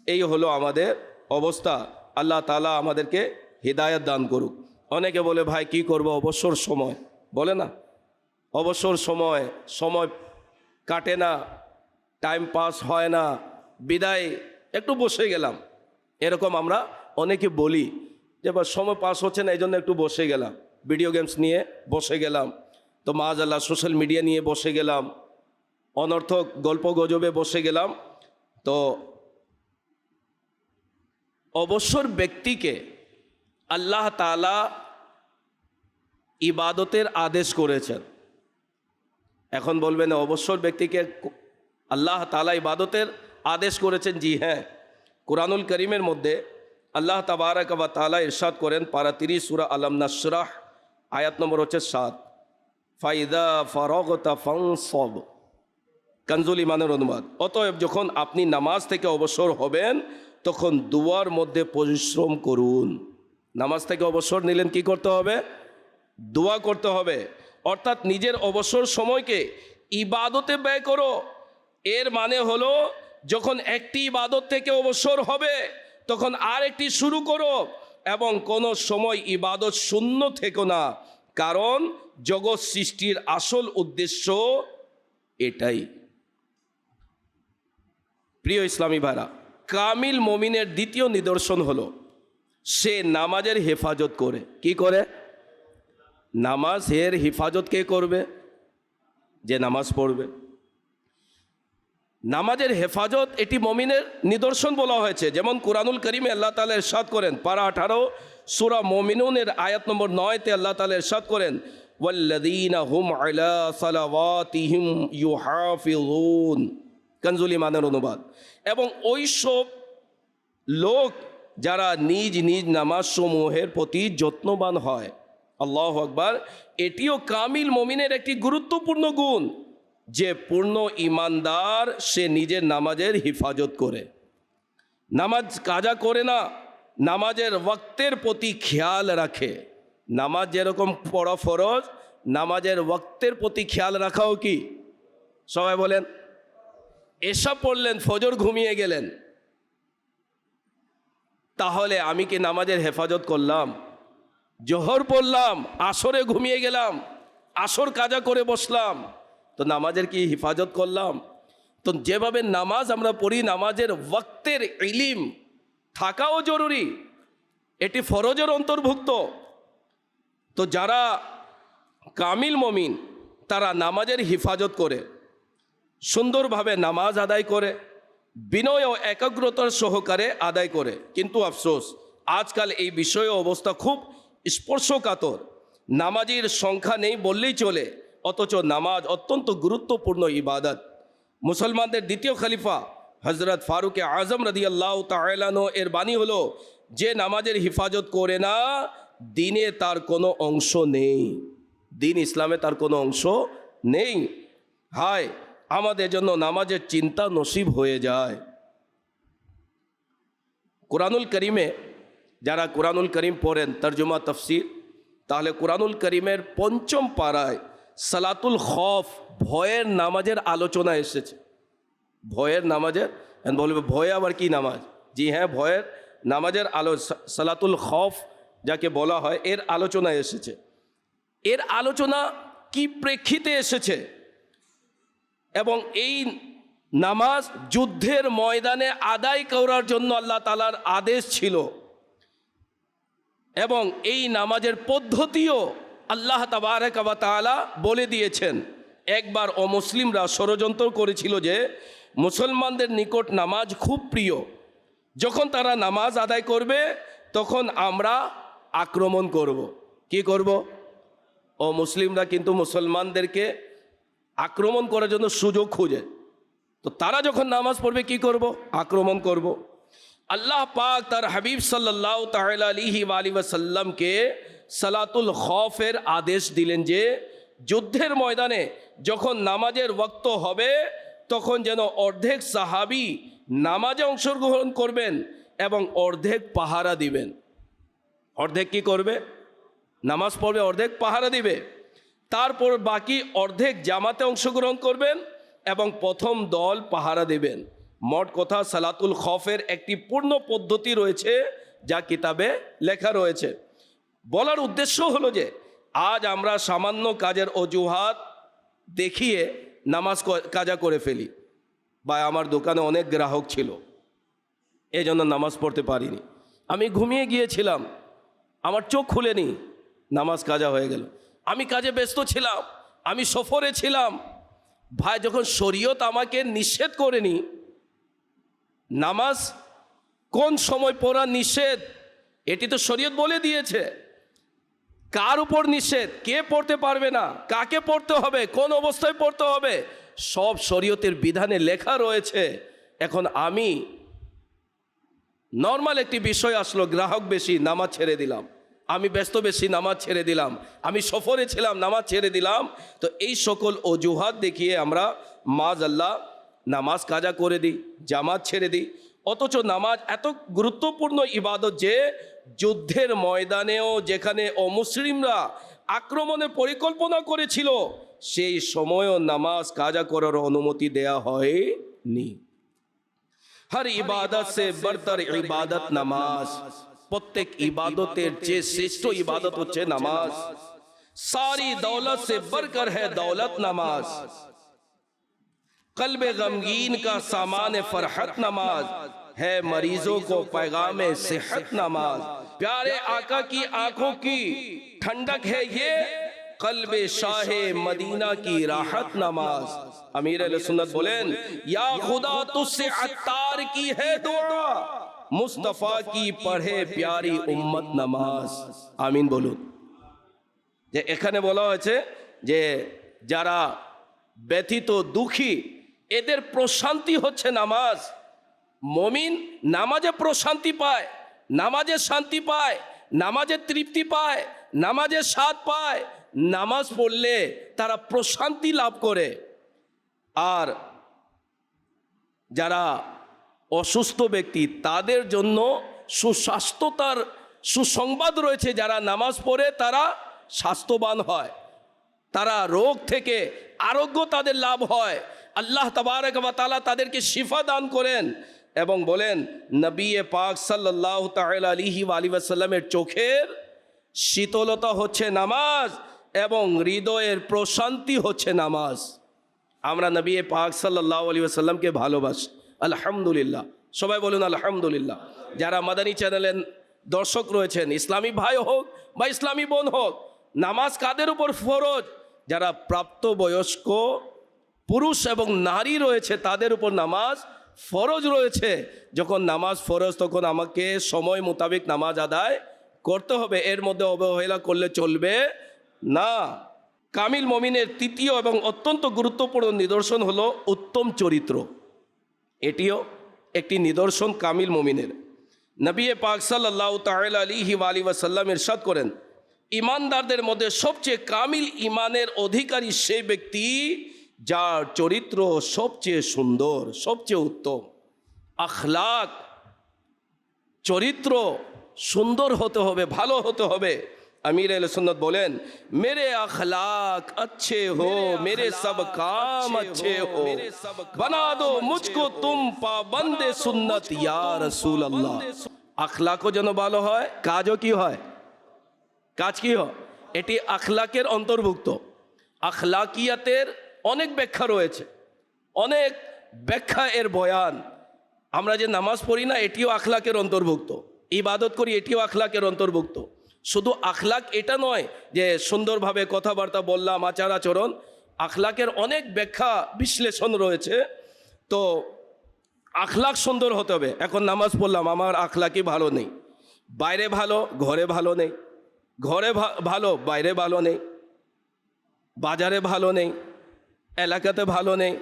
C: এই হলো আমাদের অবস্থা। আল্লাহ তাআলা আমাদেরকে হিদায়াত দান করুক। অনেকে বলে, ভাই কি করব, অবসর সময়, বলে না, অবসর সময় কাটে না, টাইম পাস হয় না, বিদায় একটু বসে গেলাম। এরকম আমরা অনেকে বলি যে সময় পাস হচ্ছে না, এই জন্য একটু বসে গেলাম, ভিডিও গেমস নিয়ে বসে গেলাম, তো মাআযাল্লাহ সোশ্যাল মিডিয়া নিয়ে বসে গেলাম, অনর্থক গল্প গুজবে বসে গেলাম। তো অবসর ব্যক্তিকে আল্লাহ তাআলা ইবাদতের আদেশ করেছেন। এখন বলবেন অবসর ব্যক্তিকে আল্লাহ তাআলা ইবাদতের আদেশ করেছেন? জি হ্যাঁ, কুরআনুল কারীমের মধ্যে আল্লাহ তাবারাক ওয়া তাআলা ইরশাদ করেন, পারা 30 সূরা আলাম নাশরাহ, আয়াত নম্বর হচ্ছে 7, ফাইদা ফারাগতা ফানসব। কানজুল ইমানের অনুবাদ, অতএব যখন আপনি নামাজ থেকে অবসর হবেন তখন দুয়ার মধ্যে পরিশ্রম করুন। নামাজ থেকে অবসর নিলেন, কি করতে হবে? দোয়া করতে হবে। অর্থাৎ নিজের অবসর সময়কে ইবাদতে ব্যয় করো। এর মানে হলো যখন একটি ইবাদত থেকে অবসর হবে তখন আর একটি শুরু করো, এবং কোনো সময় ইবাদত শূন্য থেকো না, কারণ জগৎ সৃষ্টির আসল উদ্দেশ্য এটাই। প্রিয় ইসলামী ভাইরা, কামিল মুমিনের দ্বিতীয় নিদর্শন হলো সে নামাজের হেফাজত করে। কি করে? নামাজের হেফাজত কে করবে? যে নামাজ পড়বে। নামাজের হেফাজত এটি মুমিনের নিদর্শন বলা হয়েছে। যেমন কুরআনুল কারীমে আল্লাহ তাআলা ইরশাদ করেন, পারা 18 সূরা মুমিনুনের আয়াত নম্বর 9-তে আল্লাহ তাআলা ইরশাদ করেন, ওয়াল্লাযীনা হুম আলা সালাওয়াতিহিম ইউহাফিজুন। কানজুল ইমানের অনুবাদ। এবং ওই সব লোক যারা নিজ নিজ নামাজ সমূহের প্রতি যত্নবান হয়। আল্লাহু আকবার। এটিও কামিল মুমিনের একটি গুরুত্বপূর্ণ গুণ, যে পূর্ণ ইমানদার সে নিজের নামাজের হিফাজত করে, নামাজ কাজা করে না, নামাজের ওয়াক্তের প্রতি খেয়াল রাখে। নামাজ যেরকম পড়া ফরজ, নামাজের ওয়াক্তের প্রতি খেয়াল রাখাও কি? সবাই বলেন। এশা পড়লেন, ফজর ঘুমিয়ে গেলেন, তাহলে আমি কি নামাজের হেফাজত করলাম? জোহর পড়লাম, আসরে ঘুমিয়ে গেলাম, আসর কাজা করে বসলাম, তো নামাজের কি হেফাজত করলাম? তো যেভাবে নামাজ আমরা পড়ি, নামাজের ওয়াক্তের ইলিম থাকাও জরুরি, এটি ফরজের অন্তর্ভুক্ত। তো যারা কামিল মুমিন তারা নামাজের হেফাজত করে, সুন্দরভাবে নামাজ আদায় করে, বিনয় ও একাগ্রতার সহকারে আদায় করে। কিন্তু আফসোস, আজকাল এই বিষয়ে অবস্থা খুব স্পর্শকাতর। নামাজের সংখ্যা নেই বললেই চলে, অথচ নামাজ অত্যন্ত গুরুত্বপূর্ণ ইবাদত। মুসলমানদের দ্বিতীয় খলিফা হজরত ফারুক আজম রাদিয়াল্লাহু তাআলা আনহু এর বাণী হলো, যে নামাজের হেফাজত করে না, দিনে তার কোনো অংশ নেই, দিন ইসলামে তার কোনো অংশ নেই। হায়, আমাদের জন্য নামাজের চিন্তা নসিব হয়ে যায়। কোরআনুল করিমে যারা কোরআনুল করিম পড়েন তর্জমা তফসির, তাহলে কোরআনুল করিমের ৫ম পারায় সালাতুল খৌফ, ভয়ের নামাজের আলোচনা এসেছে। ভয়ের নামাজের, বলবে ভয়ে আবার কি নামাজ? জি হ্যাঁ, ভয়ের নামাজের সালাতুল খৌফ যাকে বলা হয়, এর আলোচনা এসেছে। এর আলোচনা কি প্রেক্ষিতে এসেছে, এবং এই নামাজ যুদ্ধের ময়দানে আদায় করার জন্য আল্লাহ তাআলার আদেশ ছিল, এবং এই নামাজের পদ্ধতিও আল্লাহ তাবারক ওয়া তাআলা বলে দিয়েছেন। একবার অমুসলিমরা ষড়যন্ত্র করেছিল যে মুসলমানদের নিকট নামাজ খুব প্রিয়, যখন তারা নামাজ আদায় করবে তখন আমরা আক্রমণ করব। কি করব? অমুসলিমরা কিন্তু মুসলমানদেরকে আক্রমণ করার জন্য সুযোগ খুঁজে। তো তারা যখন নামাজ পড়বে কি করব? আক্রমণ করব। আল্লাহ পাক তার হাবিব সাল্লাল্লাহু তাআলা আলাইহি ওয়া সাল্লামকে সালাতুল খৌফের আদেশ দিলেন যে যুদ্ধের ময়দানে যখন নামাজের ওয়াক্ত হবে তখন যেন অর্ধেক সাহাবী নামাজে অংশগ্রহণ করবেন এবং অর্ধেক পাহারা দিবেন। অর্ধেক কি করবে? নামাজ পড়বে, অর্ধেক পাহারা দিবে। তারপর বাকি অর্ধেক জামাতে অংশগ্রহণ করবেন এবং প্রথম দল পাহারা দেবেন। মোট কথা, সালাতুল খৌফের একটি পূর্ণ পদ্ধতি রয়েছে যা কিতাবে লেখা রয়েছে। বলার উদ্দেশ্য হলো যে আজ আমরা সামান্য কাজের অজুহাত দেখিয়ে নামাজ কাজা করে ফেলি। বা আমার দোকানে অনেক গ্রাহক ছিল, এই জন্য নামাজ পড়তে পারিনি, আমি ঘুমিয়ে গিয়েছিলাম, আমার চোখ খুলেনি, নামাজ কাজা হয়ে গেল। আমি কাজে ব্যস্ত ছিলাম, আমি সফরে ছিলাম। ভাই, যখন শরীয়ত আমাকে নিষেধ করেনি, নামাজ কোন সময় পড়া নিষেধ এটি তো শরীয়ত বলে দিয়েছে। কার উপর নিষেধ, কে পড়তে পারবে না, কাকে পড়তে হবে, কোন অবস্থায় পড়তে হবে, সব শরীয়তের বিধানে লেখা রয়েছে। এখন আমি নর্মাল একটি বিষয় আসলো, গ্রাহক বেশি, নামাজ ছেড়ে দিলাম, আমি ব্যস্ত বেশি, নামাজ ছেড়ে দিলাম, আমি সফরে ছিলাম, নামাজ ছেড়ে দিলাম। তো এই সকল অজুহাত দেখিয়ে আমরা মাযআল্লাহ নামাজ কাজা করে দিই, জামাত ছেড়ে দিই। অথচ নামাজ এত গুরুত্বপূর্ণ ইবাদত যে যুদ্ধের ময়দানেও যেখানে অমুসলিমরা আক্রমণের পরিকল্পনা করেছিল সেই সময়ও নামাজ কাজা করার অনুমতি দেয়া হয়নি। হর ইবাদত সে বরতর ইবাদত নামাজ, প্রত্যেক ইবাদতের চেয়ে শ্রেষ্ঠ ইবাদত হচ্ছে নামাজ। সারি দৌলত সে বরকর হ্যায় দৌলত নামাজ, कल्बे गमगीन का सामान फरहत नमाज है, मरीजों को पैगाम सेहत नमाज। प्यारे आका की आंखों की ठंडक है ये, कल्बे शाहे मदीना की राहत नमाज। अमीर अहले सुन्नत बोलें, या खुदा तुझसे अत्तार की है दुआ, मुस्तफा की पढ़े प्यारी उम्मत नमाज। आमीन बोलूं। যে এখানে বলা হয়েছে যে যারা ব্যথিত দুঃখী এদের প্রশান্তি হচ্ছে নামাজ। মুমিন নামাজে প্রশান্তি পায়, নামাজে শান্তি পায়, নামাজে তৃপ্তি পায়, নামাজে স্বাদ পায়। নামাজ পড়লে তারা প্রশান্তি লাভ করে। আর যারা অসুস্থ ব্যক্তি তাদের জন্য সুস্বাস্থ্যতার সুসংবাদ রয়েছে। যারা নামাজ পড়ে তারা স্বাস্থ্যবান হয়, তারা রোগ থেকে আরোগ্য তাদের লাভ হয়। আল্লাহ তাবারক ওয়া তাআলা তাদেরকে শিফা দান করেন এবং বলেন নবী পাক সাল্লাল্লাহু তাআলা আলাইহি ওয়াসাল্লামের চোখের শীতলতা হচ্ছে নামাজ এবং হৃদয়ের প্রশান্তি হচ্ছে নামাজ। আমরা নবী পাক সাল্লাল্লাহু আলাইহি ওয়াসাল্লামকে ভালোবাসি, আলহামদুলিল্লাহ। সবাই বলুন আলহামদুলিল্লাহ। যারা মাদানী চ্যানেলের দর্শক রয়েছেন, ইসলামী ভাই হোক বা ইসলামী বোন হোক, নামাজ কাদের উপর ফরজ? যারা প্রাপ্তবয়স্ক পুরুষ এবং নারী রয়েছে তাদের উপর নামাজ ফরজ রয়েছে। যখন নামাজ ফরজ তখন আমাকে সময় মোতাবেক নামাজ আদায় করতে হবে, এর মধ্যে অবহেলা করলে চলবে না। কামিল মুমিনের তৃতীয় এবং অত্যন্ত গুরুত্বপূর্ণ নিদর্শন হলো উত্তম চরিত্র। এটিও একটি নিদর্শন কামিল মুমিনের। নবী পাক সাল্লাল্লাহু তাআলা আলাইহি ওয়াসাল্লাম ইরশাদ করেন, ইমানদারদের মধ্যে সবচেয়ে কামিল ইমানের অধিকারী সেই ব্যক্তি যার চরিত্র সবচেয়ে সুন্দর, সবচেয়ে উত্তম। আখলাক, চরিত্র সুন্দর হতে হবে, ভালো হতে হবে। আমির আহলে সুন্নাত বলেন, মেরে আখলাক अच्छे हो मेरे सब काम अच्छे हो बना दो मुझको तुम पाबंदे सुन्नत या रसूल अल्लाह। আখলাকও যেন ভালো হয়, কাজও কি হয়? কাজ কি হয়? এটি আখলাকের অন্তর্ভুক্ত। আখলাকিয়াতের অনেক ব্যাখ্যা রয়েছে, অনেক ব্যাখ্যা এর বয়ান। আমরা যে নামাজ পড়ি না, এটিও আখলাকের অন্তর্ভুক্ত। ইবাদত করি, এটিও আখলাকের অন্তর্ভুক্ত। শুধু আখলাক এটা নয় যে সুন্দরভাবে কথাবার্তা বললাম, আচার আচরণ। আখলাকের অনেক ব্যাখ্যা বিশ্লেষণ রয়েছে। তো আখলাক সুন্দর হতে হবে। এখন নামাজ পড়লাম, আমার আখলাকই ভালো নেই, বাইরে ভালো ঘরে ভালো নেই, ঘরে ভালো বাইরে ভালো নেই, বাজারে ভালো নেই, এলাকাতে ভালো নেই,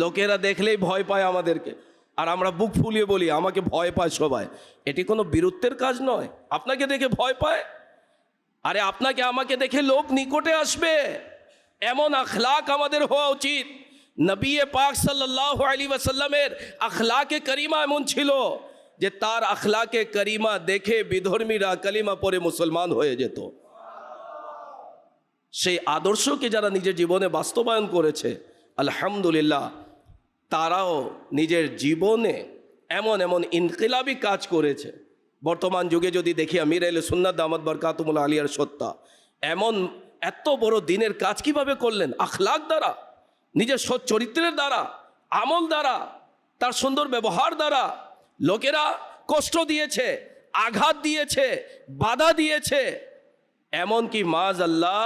C: লোকেরা দেখলেই ভয় পায় আমাদেরকে, আর আমরা বুক ফুলিয়ে বলি আমাকে ভয় পায় সবাই। এটি কোনো বীরত্বের কাজ নয়। আপনাকে দেখে ভয় পায়, আরে আপনাকে আমাকে দেখে লোক নিকটে আসবে, এমন আখলাক আমাদের হওয়া উচিত। নবী পাক সাল্লাল্লাহু আলাইহি ওয়াসাল্লামের আখলাকে করিমা এমন ছিল যে তার আখলাকে করিমা দেখে বিধর্মীরা কালিমা পড়ে মুসলমান হয়ে যেত। সেই আদর্শকে যারা নিজের জীবনে বাস্তবায়ন করেছে, আলহামদুলিল্লাহ, তারাও নিজের জীবনে এমন এমন ইনকিলাবি কাজ করেছে। বর্তমান যুগে যদি দেখি, আমির আহলে সুন্নাত দামাত বরকাতুহুল আলিয়ার সত্তা এমন এত বড় দিনের কাজ কিভাবে করলেন? আখলাক দ্বারা, নিজের সৎ চরিত্রের দ্বারা, আমল দ্বারা, তার সুন্দর ব্যবহার দ্বারা। লোকেরা কষ্ট দিয়েছে, আঘাত দিয়েছে, বাধা দিয়েছে, এমনকি মাআযাল্লাহ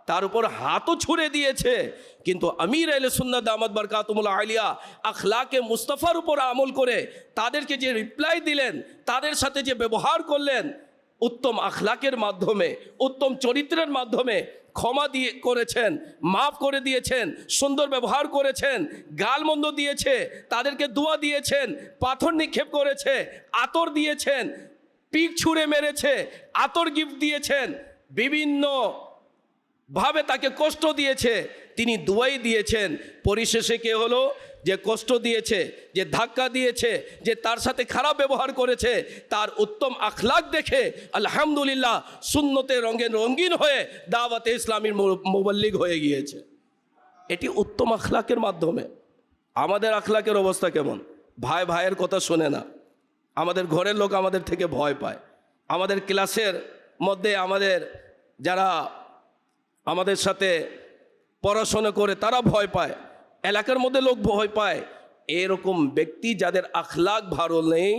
C: তার উপর হাতও ছুঁড়ে দিয়েছে, কিন্তু আমির আহলে সুন্নাত দামাত বরকাতুহুল আলিয়া আখলাকে মুস্তাফার উপর আমল করে তাদেরকে যে রিপ্লাই দিলেন, তাদের সাথে যে ব্যবহার করলেন, উত্তম আখলাকের মাধ্যমে, উত্তম চরিত্রের মাধ্যমে ক্ষমা দিয়ে করেছেন, মাফ করে দিয়েছেন, সুন্দর ব্যবহার করেছেন, গালমন্দ দিয়েছে, তাদেরকে দোয়া দিয়েছেন, পাথর নিক্ষেপ করেছে, আতর দিয়েছেন, পিক ছুঁড়ে মেরেছে, আতর গিফট দিয়েছেন, বিভিন্ন ভাবে তাকে কষ্ট দিয়েছে, তিনি দুয়াই দিয়েছেন। পরিশেষে কে হলো? যে কষ্ট দিয়েছে, যে ধাক্কা দিয়েছে, যে তার সাথে খারাপ ব্যবহার করেছে, তার উত্তম আখলাক দেখে আলহামদুলিল্লাহ সুন্নতে রঙিন হয়ে দাওয়াতে ইসলামীর মুবাল্লিগ হয়ে গিয়েছে। এটি উত্তম আখলাকের মাধ্যমে। আমাদের আখলাকের অবস্থা কেমন? ভাই ভাইয়ের কথা শোনে না, আমাদের ঘরের লোক আমাদের থেকে ভয় পায়, আমাদের ক্লাসের মধ্যে আমাদের যারা আমাদের সাথে পড়াশোনা করে তারা ভয় পায়, এলাকার মধ্যে লোক ভয় পায়। এরকম ব্যক্তি যাদের আখলাক ভালো নেই,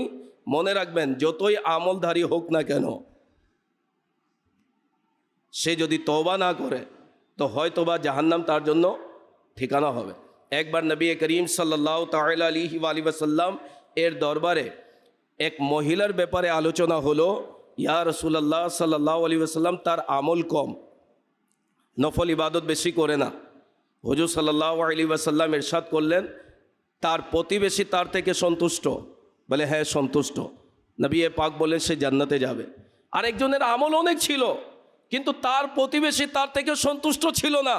C: মনে রাখবেন যতই আমলধারী হোক না কেন, সে যদি তওবা না করে তো হয়তোবা জাহান্নাম তার জন্য ঠিকানা হবে। একবার নবী করিম সাল্লাল্লাহু তাআলা আলাইহি ওয়াসাল্লাম এর দরবারে এক মহিলার ব্যাপারে আলোচনা হলো। ইয়া রাসূলুল্লাহ সাল্লাল্লাহু আলাইহি ওয়াসাল্লাম, তার আমল কম, নফল ইবাদত বেশি করে না। হুজুর সাল্লাল্লাহু আলাইহি ওয়াসাল্লাম ইরশাদ করলেন, তার প্রতিবেশী তার থেকে সন্তুষ্ট? বলে হ্যাঁ সন্তুষ্ট। নবী পাক বলেন সে জান্নাতে যাবে। আরেকজনের আমল অনেক ছিল কিন্তু তার প্রতিবেশী তার থেকে সন্তুষ্ট ছিল না।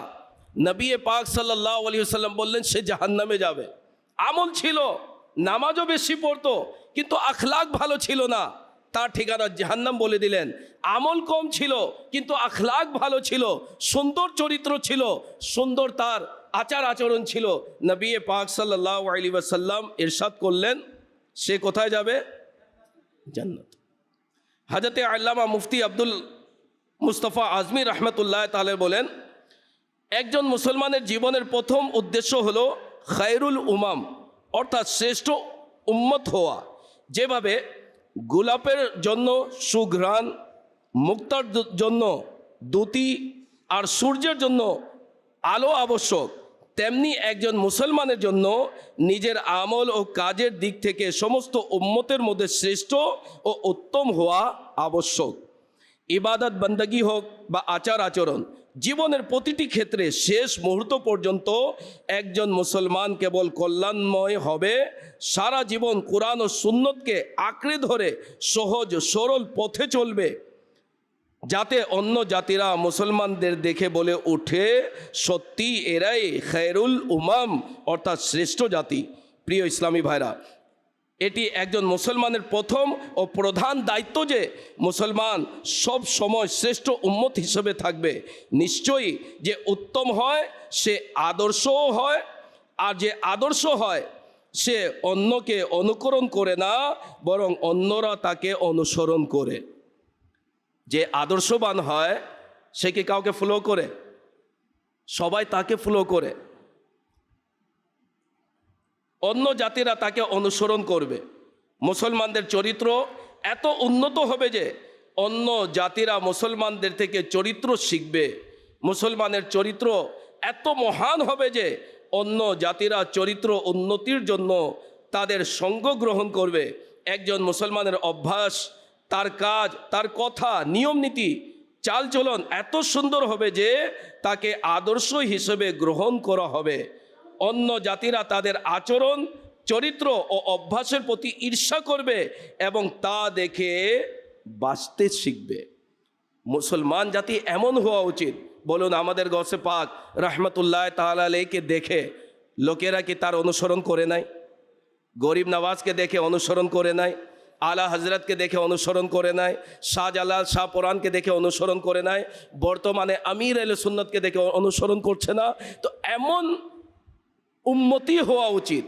C: নবী পাক সাল্লাল্লাহু আলাইহি ওয়াসাল্লাম বললেন সে জাহান্নামে যাবে। আমল ছিল, নামাজও বেশি পড়তো কিন্তু আখলাক ভালো ছিল না, তার ঠিকানা জাহান্নাম বলে দিলেন। আমল কম ছিল কিন্তু আখলাক ভালো ছিল, সুন্দর চরিত্র ছিল, সুন্দর তার আচার আচরণ ছিল। নবী পাক সাল্লাল্লাহু আলাইহি ওয়াসাল্লাম ইরশাদ করলেন, সে কোথায় যাবে? জান্নাত। হযরতে আল্লামা মুফতি আব্দুল মুস্তাফা আজমি রহমতুল্লাহ তাআলা বলেন, একজন মুসলমানের জীবনের প্রথম উদ্দেশ্য হলো খায়রুল উমাম, অর্থাৎ শ্রেষ্ঠ উম্মত হওয়া। যেভাবে গোলাপের জন্য সুঘ্রাণ, মুক্তার জন্য দ্যুতি আর সূর্যের জন্য আলো আবশ্যক, তেমনি একজন মুসলমানের জন্য নিজের আমল ও কাজের দিক থেকে সমস্ত উম্মতের মধ্যে শ্রেষ্ঠ ও উত্তম হওয়া আবশ্যক। ইবাদত বন্দগি হোক বা আচার আচরণ, জীবনের প্রতিটি ক্ষেত্রে শেষ মুহূর্ত পর্যন্ত একজন মুসলমান কেবল কল্যাণময় হবে। সারা জীবন কোরআন ও সুন্নতকে আঁকড়ে ধরে সহজ সরল পথে চলবে, যাতে অন্য জাতিরা মুসলমানদের দেখে বলে ওঠে, সত্যি এরাই খায়রুল উমাম, অর্থাৎ শ্রেষ্ঠ জাতি। প্রিয় ইসলামী ভাইরা, এটি একজন মুসলমানের প্রথম ও প্রধান দায়িত্ব যে মুসলমান সব সময় শ্রেষ্ঠ উম্মত হিসেবে থাকবে। নিশ্চয়ই যে উত্তম হয় সে আদর্শও হয়, আর যে আদর্শ হয় সে অন্যকে অনুকরণ করে না, বরং অন্যরা তাকে অনুসরণ করে। যে আদর্শবান হয় সে কি কাউকে ফলো করে? সবাই তাকে ফলো করে, অন্য জাতিরা তাকে অনুসরণ করবে। মুসলমানদের চরিত্র এত উন্নত হবে যে অন্য জাতিরা মুসলমানদের থেকে চরিত্র শিখবে। মুসলমানের চরিত্র এত মহান হবে যে অন্য জাতিরা চরিত্র উন্নতির জন্য তাদের সঙ্গ গ্রহণ করবে। একজন মুসলমানের অভ্যাস, তার কাজ, তার কথা, নিয়ম নীতি, চালচলন এত সুন্দর হবে যে তাকে আদর্শ হিসেবে গ্রহণ করা হবে। অন্য জাতিরা তাদের আচরণ, চরিত্র ও অভ্যাসের প্রতি ঈর্ষা করবে এবং তা দেখে বাঁচতে শিখবে। মুসলমান জাতি এমন হওয়া উচিত। বলুন, আমাদের গৌসে পাক রহমতুল্লাহ তাআলা আলাইহিকে দেখে লোকেরা কি তার অনুসরণ করে নাই? গরিব নওয়াজকে দেখে অনুসরণ করে নাই? আলা হজরতকে দেখে অনুসরণ করে নাই? শাহজালাল শাহ পরানকে দেখে অনুসরণ করে নাই? বর্তমানে আমির আহলে সুন্নতকে দেখে অনুসরণ করছে না? তো এমন উম্মতি হওয়া উচিত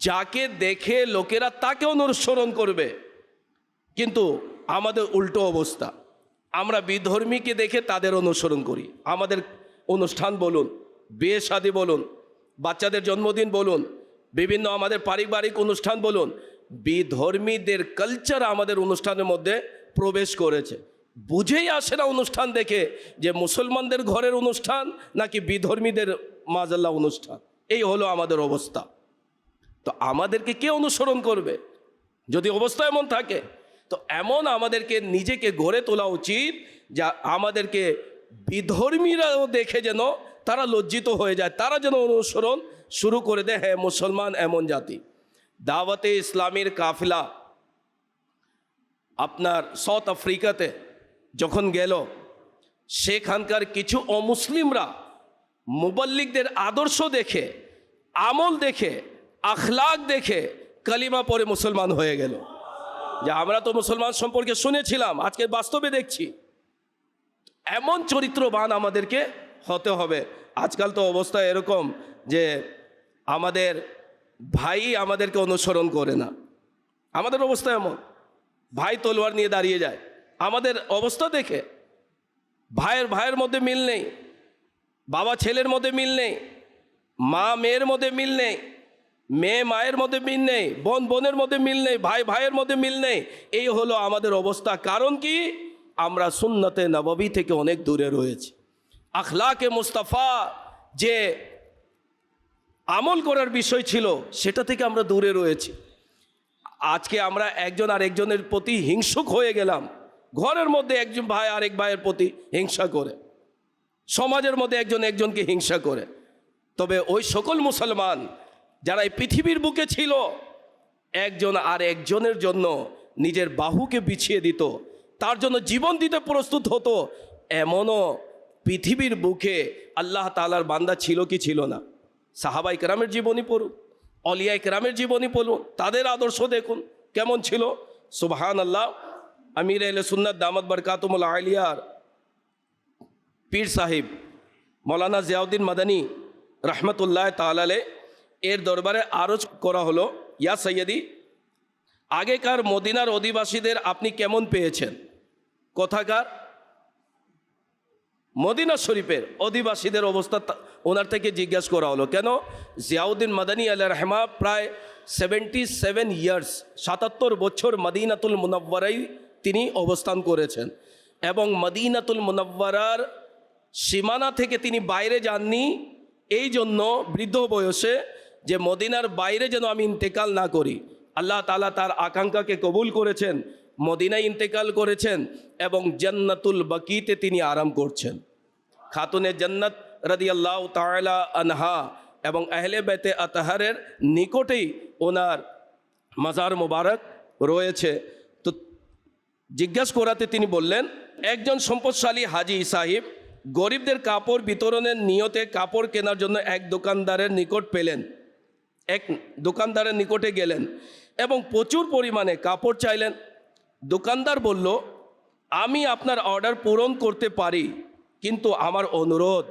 C: যাকে দেখে লোকেরা তাকে অনুসরণ করবে। কিন্তু আমাদের উল্টো অবস্থা, আমরা বিধর্মীকে দেখে তাদের অনুসরণ করি। আমাদের অনুষ্ঠান বলুন, বিয়ে শাদী বলুন, বাচ্চাদের জন্মদিন বলুন, বিভিন্ন আমাদের পারিবারিক অনুষ্ঠান বলুন, বিধর্মীদের কালচার আমাদের অনুষ্ঠানের মধ্যে প্রবেশ করেছে। বুঝেই আসে না অনুষ্ঠান দেখে যে মুসলমানদের ঘরের অনুষ্ঠান নাকি বিধর্মীদের মাজাল্লাহ অনুষ্ঠান। এই হলো আমাদের অবস্থা। তো আমাদেরকে কে অনুসরণ করবে যদি অবস্থা এমন থাকে? তো এমন আমাদেরকে নিজেকে গড়ে তোলা উচিত যা আমাদেরকে বিধর্মীরাও দেখে যেন তারা লজ্জিত হয়ে যায়, তারা যেন অনুসরণ শুরু করে দেয়, হ্যাঁ মুসলমান এমন জাতি। দাওয়াতে ইসলামীর কাফিলা আপনার সাউথ আফ্রিকাতে যখন গেল, সেখানকার কিছু অমুসলিমরা মুবাল্লিগদের আদর্শ দেখে, আমল দেখে, আখলাক দেখে কালিমা পড়ে মুসলমান হয়ে গেল। যে আমরা তো মুসলমান সম্পর্কে শুনেছিলাম, আজকে বাস্তবে দেখছি। এমন চরিত্রবান আমাদেরকে হতে হবে। আজকাল তো অবস্থা এরকম যে আমাদের ভাই আমাদেরকে অনুসরণ করে না। আমাদের অবস্থা এমন, ভাই তলোয়ার নিয়ে দাঁড়িয়ে যায়। আমাদের অবস্থা দেখে ভাইয়ের মধ্যে মিল নেই, বাবা ছেলের মধ্যে মিল নেই, মা মেয়ের মধ্যে মিল নেই, মেয়ে মায়ের মধ্যে মিল নেই, বোন বোনের মধ্যে মিল নেই, ভাই ভাইয়ের মধ্যে মিল নেই। এই হলো আমাদের অবস্থা। কারণ কি? আমরা সুন্নতে নববী থেকে অনেক দূরে রয়েছি। আখলাকে মুস্তাফা যে আমল করার বিষয় ছিল সেটা থেকে আমরা দূরে রয়েছি। আজকে আমরা একজন আর একজনের প্রতি হিংসুক হয়ে গেলাম। ঘরের মধ্যে একজন ভাই আরেক ভাইয়ের প্রতি হিংসা করে, সমাজের মধ্যে একজন একজনকে হিংসা করে। তবে ওই সকল মুসলমান যারা এই পৃথিবীর বুকে ছিল, একজন আর একজনের জন্য নিজের বাহুকে বিছিয়ে দিত, তার জন্য জীবন দিতে প্রস্তুত হতো, এমনও পৃথিবীর বুকে আল্লাহ তাআলার বান্দা ছিল কি ছিল না? সাহাবাই কেরামের জীবনী পড়ুন, অলিয়াই কেরামের জীবনী পড়ুন, তাদের আদর্শ দেখুন কেমন ছিল। সুবহান আল্লাহ। আমির আহলে সুন্নাত দামাত বরকাতুহুল আলিয়ার পীর সাহিব মৌলানা জিয়াউদ্দিন মাদানী রহমতুল্লাহ তাআলা আলাইহি এর দরবারে আরজ করা হলো, ইয়া সৈয়দি আগেকার মদিনার অধিবাসীদের আপনি কেমন পেয়েছেন? কোথাকার? মদিনা শরীফের অধিবাসীদের অবস্থা ওনার থেকে জিজ্ঞাসা করা হলো। কেন? জিয়াউদ্দিন মাদানী আলাইহির রহমা প্রায় 77 ইয়ার্স 77 বছর মদিনাতুল মুনাওয়ারায় তিনি অবস্থান করেছেন এবং মদিনাতুল মুনাওয়ারার সীমানা থেকে তিনি বাইরে যাননি, এই জন্য বৃদ্ধ বয়সে যে মদিনার বাইরে যেন আমি ইন্তেকাল না করি, আল্লাহ তাআলা তার আকাঙ্ক্ষাকে কবুল করেছেন, মদিনায় ইন্তেকাল করেছেন এবং জান্নাতুল বাকিতে তিনি আরাম করছেন। খাতুনে জান্নাত রাদিয়াল্লাহু তাআলা আনহা এবং আহলে বাইতে আতহারের নিকটেই ওনার মাজার মোবারক রয়েছে। তো জিজ্ঞাসা করাতে তিনি বললেন, একজন সম্পদশালী হাজি সাহেব গরিবদের কাপড় বিতরণের নিয়তে কাপড় কেনার জন্য এক দোকানদারের নিকট পেলেন, এক দোকানদারের নিকটে গেলেন এবং প্রচুর পরিমাণে কাপড় চাইলেন। দোকানদার বলল, আমি আপনার অর্ডার পূরণ করতে পারি, কিন্তু আমার অনুরোধ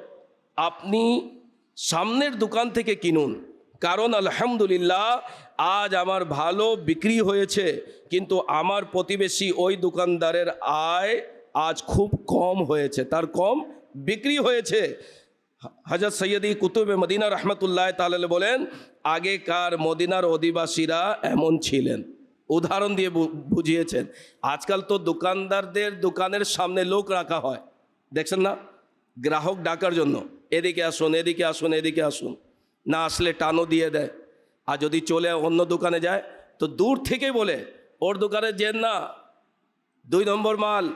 C: আপনি সামনের দোকান থেকে কিনুন, কারণ আলহামদুলিল্লাহ আজ আমার ভালো বিক্রি হয়েছে, কিন্তু আমার প্রতিবেশী ওই দোকানদারের আয় আজ খুব কম হয়েছে, তার কম বিক্রি হয়েছে। হযরত সৈয়দি কুতুবে মদিনা রহমতুল্লাহ তাআলা বলেন, আগেকার মদিনার অধিবাসীরা এমন ছিলেন। উদাহরণ দিয়ে বুঝিয়েছেন। আজকাল তো দোকানদারদের দোকানের সামনে লোক রাখা হয়, দেখছেন না, গ্রাহক ডাকার জন্য, এদিকে আসুন, এদিকে আসুন, এদিকে আসুন, না আসলে টানো দিয়ে দেয়। আর যদি চলে অন্য দোকানে যায় তো দূর থেকে বলে, ওর দোকানে যেন না, 2 নম্বর মাল।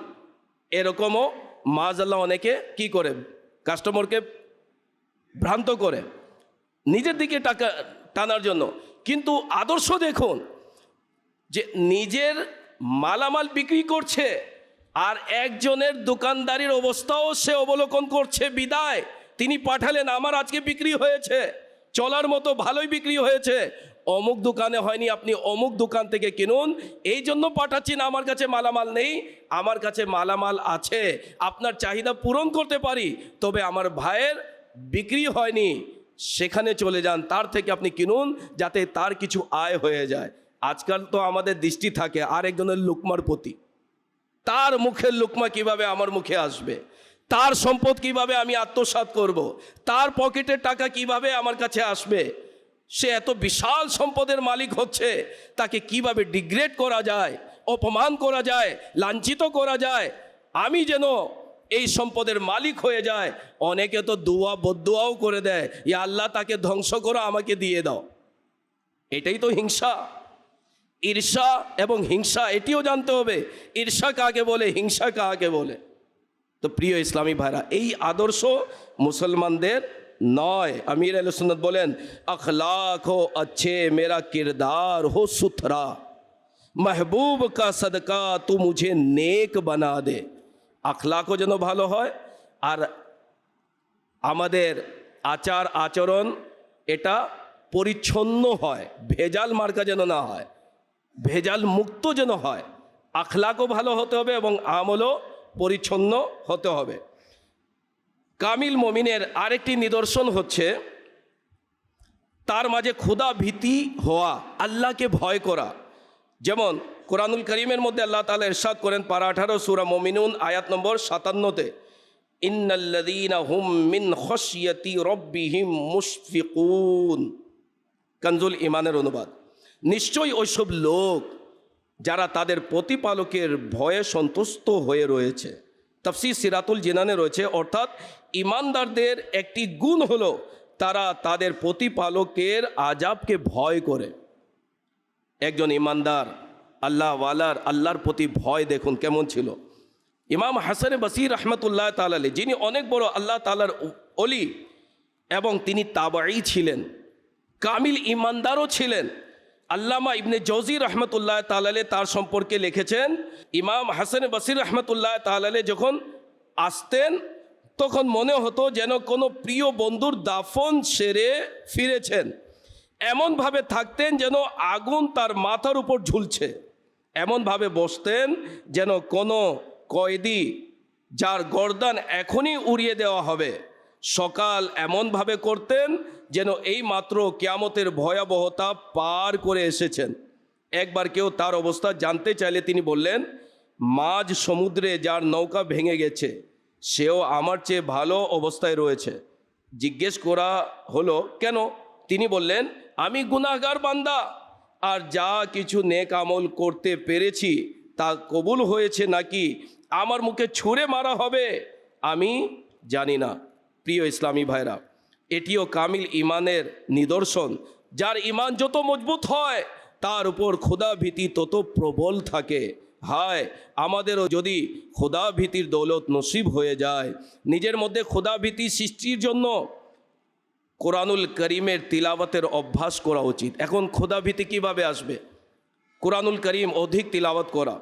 C: এরকমও মাযআল্লাহ অনেকে কি করে, কাস্টমারকে ভ্রান্ত করে নিজের দিকে টাকা টানার জন্য। কিন্তু আদর্শ দেখুন, যে নিজের মালামাল বিক্রি করছে আর একজনের দোকানদারির অবস্থাও সে অবলোকন করছে, বিদায় তিনি পাঠালেন, আমার আজকে বিক্রি হয়েছে, চলার মতো ভালোই বিক্রি হয়েছে, অমুক দোকানে হয়নি, আপনি অমুক দোকান থেকে কিনুন, এই জন্য পাঠাচ্ছি না, আমার কাছে মালামাল নেই, আমার কাছে মালামাল আছে, আপনার চাহিদা পূরণ করতে পারি, তবে আমার ভাইয়ের বিক্রি হয়নি, সেখানে চলে যান, তার থেকে আপনি কিনুন, যাতে তার কিছু আয় হয়ে যায়। আজকাল তো আমাদের দৃষ্টি থাকে আরেকজনের লুকমার প্রতি, তার মুখের লুকমা কিভাবে আমার মুখে আসবে, তার সম্পদ কিভাবে আমি আত্মসাৎ করব, তার পকেটের টাকা কিভাবে আমার কাছে আসবে, সে এত বিশাল সম্পদের মালিক হচ্ছে, তাকে কিভাবে ডিগ্রেড করা যায়, অপমান করা যায়, লাঞ্ছিত করা যায়, আমি যেন এই সম্পদের মালিক হয়ে যায়। অনেকে তো দোয়া বদদোয়াও করে দেয়, ইয়া আল্লাহ তাকে ধ্বংস করো, আমাকে দিয়ে দাও। এটাই তো হিংসা, ঈর্ষা এবং হিংসা, এটিও জানতে হবে ঈর্ষা কাকে বলে, হিংসা কাকে বলে। তো প্রিয় ইসলামী ভাইরা, এই আদর্শ মুসলমানদের নয়। আমির আহলে সুন্নাত বলেন, अखलाक हो अच्छे मेरा किरदार हो सुथरा, महबूब का सदका तू मुझे नेक बना दे। আখলাকও যেন ভালো হয় আর আমাদের আচার আচরণ এটা পরিচ্ছন্ন হয়, ভেজাল মার্কা যেন না হয়, ভেজাল মুক্ত যেন হয়। আখলাকও ভালো হতে হবে এবং আমলও পরিচ্ছন্ন হতে হবে। কামিল মুমিনের আরেকটি নিদর্শন হচ্ছে তার মাঝে খোদা ভীতি হওয়া, আল্লাহকে ভয় করা। যেমন কোরআনুল করিমের মধ্যে আল্লাহ তাআলা ইরশাদ করেন, পারা 18 সূরা মুমিনুন আয়াত নম্বর 57-তে, ইন্নাল্লাযীনা হুম মিন খশিয়াতি রাব্বিহিম মুশফিকুন। কানজুল ঈমানের অনুবাদ, নিশ্চয়ই ওইসব লোক যারা তাদের প্রতিপালকের ভয়ে সন্তুষ্ট হয়ে রয়েছে। তাফসীর সিরাতুল জিনানে রয়েছে, অর্থাৎ ঈমানদারদের একটি গুণ হলো তারা তাদের প্রতিপালকের আযাবকে ভয় করে। একজন ঈমানদার আল্লাহওয়ালার আল্লাহর প্রতি ভয় দেখুন কেমন ছিল। ইমাম হাসান বসরি রহমতুল্লাহ তাআলা আলাইহি, যিনি অনেক বড় আল্লাহ তাআলার ওলি এবং তিনি তাবাঈ ছিলেন, কামিল ঈমানদারও ছিলেন। আল্লামা ইবনে জৌজি রহমতুল্লাহ তাআলা আলাইহি তার সম্পর্কে লিখেছেন, ইমাম হাসান বসরি রহমতুল্লাহ তাআলা আলাইহি যখন আসতেন তখন মনে হতো যেন কোনো প্রিয় বন্ধুর দাফন সেরে ফিরেছেন। এমনভাবে থাকতেন যেন আগুন তার মাথার উপর ঝুলছে, এমনভাবে বসতেন যেন কোনো কয়েদি যার গর্দান এখনই উড়িয়ে দেওয়া হবে। সকাল এমনভাবে করতেন যেন এই মাত্র কিয়ামতের ভয়াবহতা পার করে এসেছেন। একবার কেউ তার অবস্থা জানতে চাইলে তিনি বললেন, মাঝ সমুদ্রে যার নৌকা ভেঙে গেছে সেও আমার চেয়ে ভালো অবস্থায় রয়েছে। জিজ্ঞেস করা হলো কেন? তিনি বললেন, আমি গুনাহগার বান্দা, আর যা কিছু নেক আমল করতে পেরেছি তা কবুল হয়েছে নাকি আমার মুখে ছুঁড়ে মারা হবে আমি জানি না। প্রিয় ইসলামী ভাইরা, এটিও কামিল ইমানের নিদর্শন। যার ইমান যত মজবুত হয় তার উপর খোদা ভীতি তত প্রবল থাকে। হায়, আমাদেরও যদি খোদা ভীতির দৌলত নসিব হয়ে যায়। নিজের মধ্যে খোদা ভীতি সৃষ্টির জন্য কোরআনুল করিমের তিলাওয়াতের অভ্যাস করা উচিত। এখন খোদা ভীতি কীভাবে আসবে? কোরআনুল করিম অধিক তিলাওয়াত করা,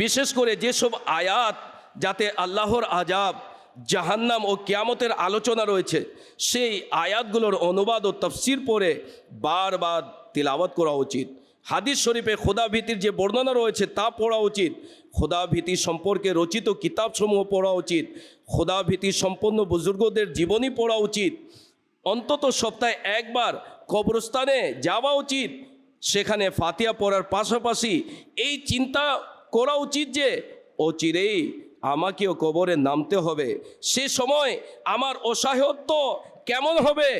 C: বিশেষ করে যেসব আয়াত যাতে আল্লাহর আজাব, জাহান্নাম ও কিয়ামতের আলোচনা রয়েছে সেই আয়াতগুলোর অনুবাদ ও তাফসীর পড়ে বারবার তিলাওয়াত করা উচিত। হাদিস শরীফে খোদা ভীতির যে বর্ণনা রয়েছে তা পড়া উচিত। খোদা ভীতি সম্পর্কে রচিত কিতাবসমূহ পড়া উচিত। খোদা ভীতি সম্পন্ন বুজুর্গদের জীবনী পড়া উচিত। অন্তত সপ্তাহে একবার কবরস্থানে যাওয়া উচিত। সেখানে ফাতিহা পড়ার পাশাপাশি এই চিন্তা করা উচিত যে অচিরেই আমাকেও কবরে নামতে হবে। সে সময় আমার অসহায়ত্ব কেমন হবে?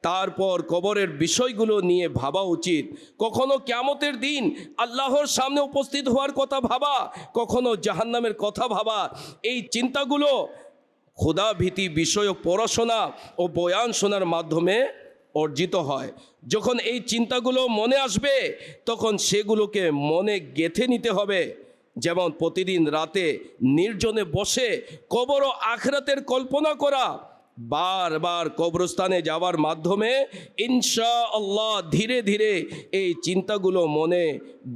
C: তারপর কবরের বিষয়গুলো নিয়ে ভাবা উচিত। কখনো কিয়ামতের দিন আল্লাহর সামনে উপস্থিত হওয়ার কথা ভাবা, কখনো জাহান্নামের কথা ভাবা। এই চিন্তাগুলো খোদা ভীতি বিষয়ক পড়াশোনা ও বয়ান শোনার মাধ্যমে অর্জিত হয়। যখন এই চিন্তাগুলো মনে আসবে তখন সেগুলোকে মনে গেঁথে নিতে হবে। যেমন প্রতিদিন রাতে নির্জনে বসে কবর ও আখিরাতের কল্পনা করা। বারবার কবরস্থানে যাওয়ার মাধ্যমে ইনশাআল্লাহ ধীরে ধীরে এই চিন্তাগুলো মনে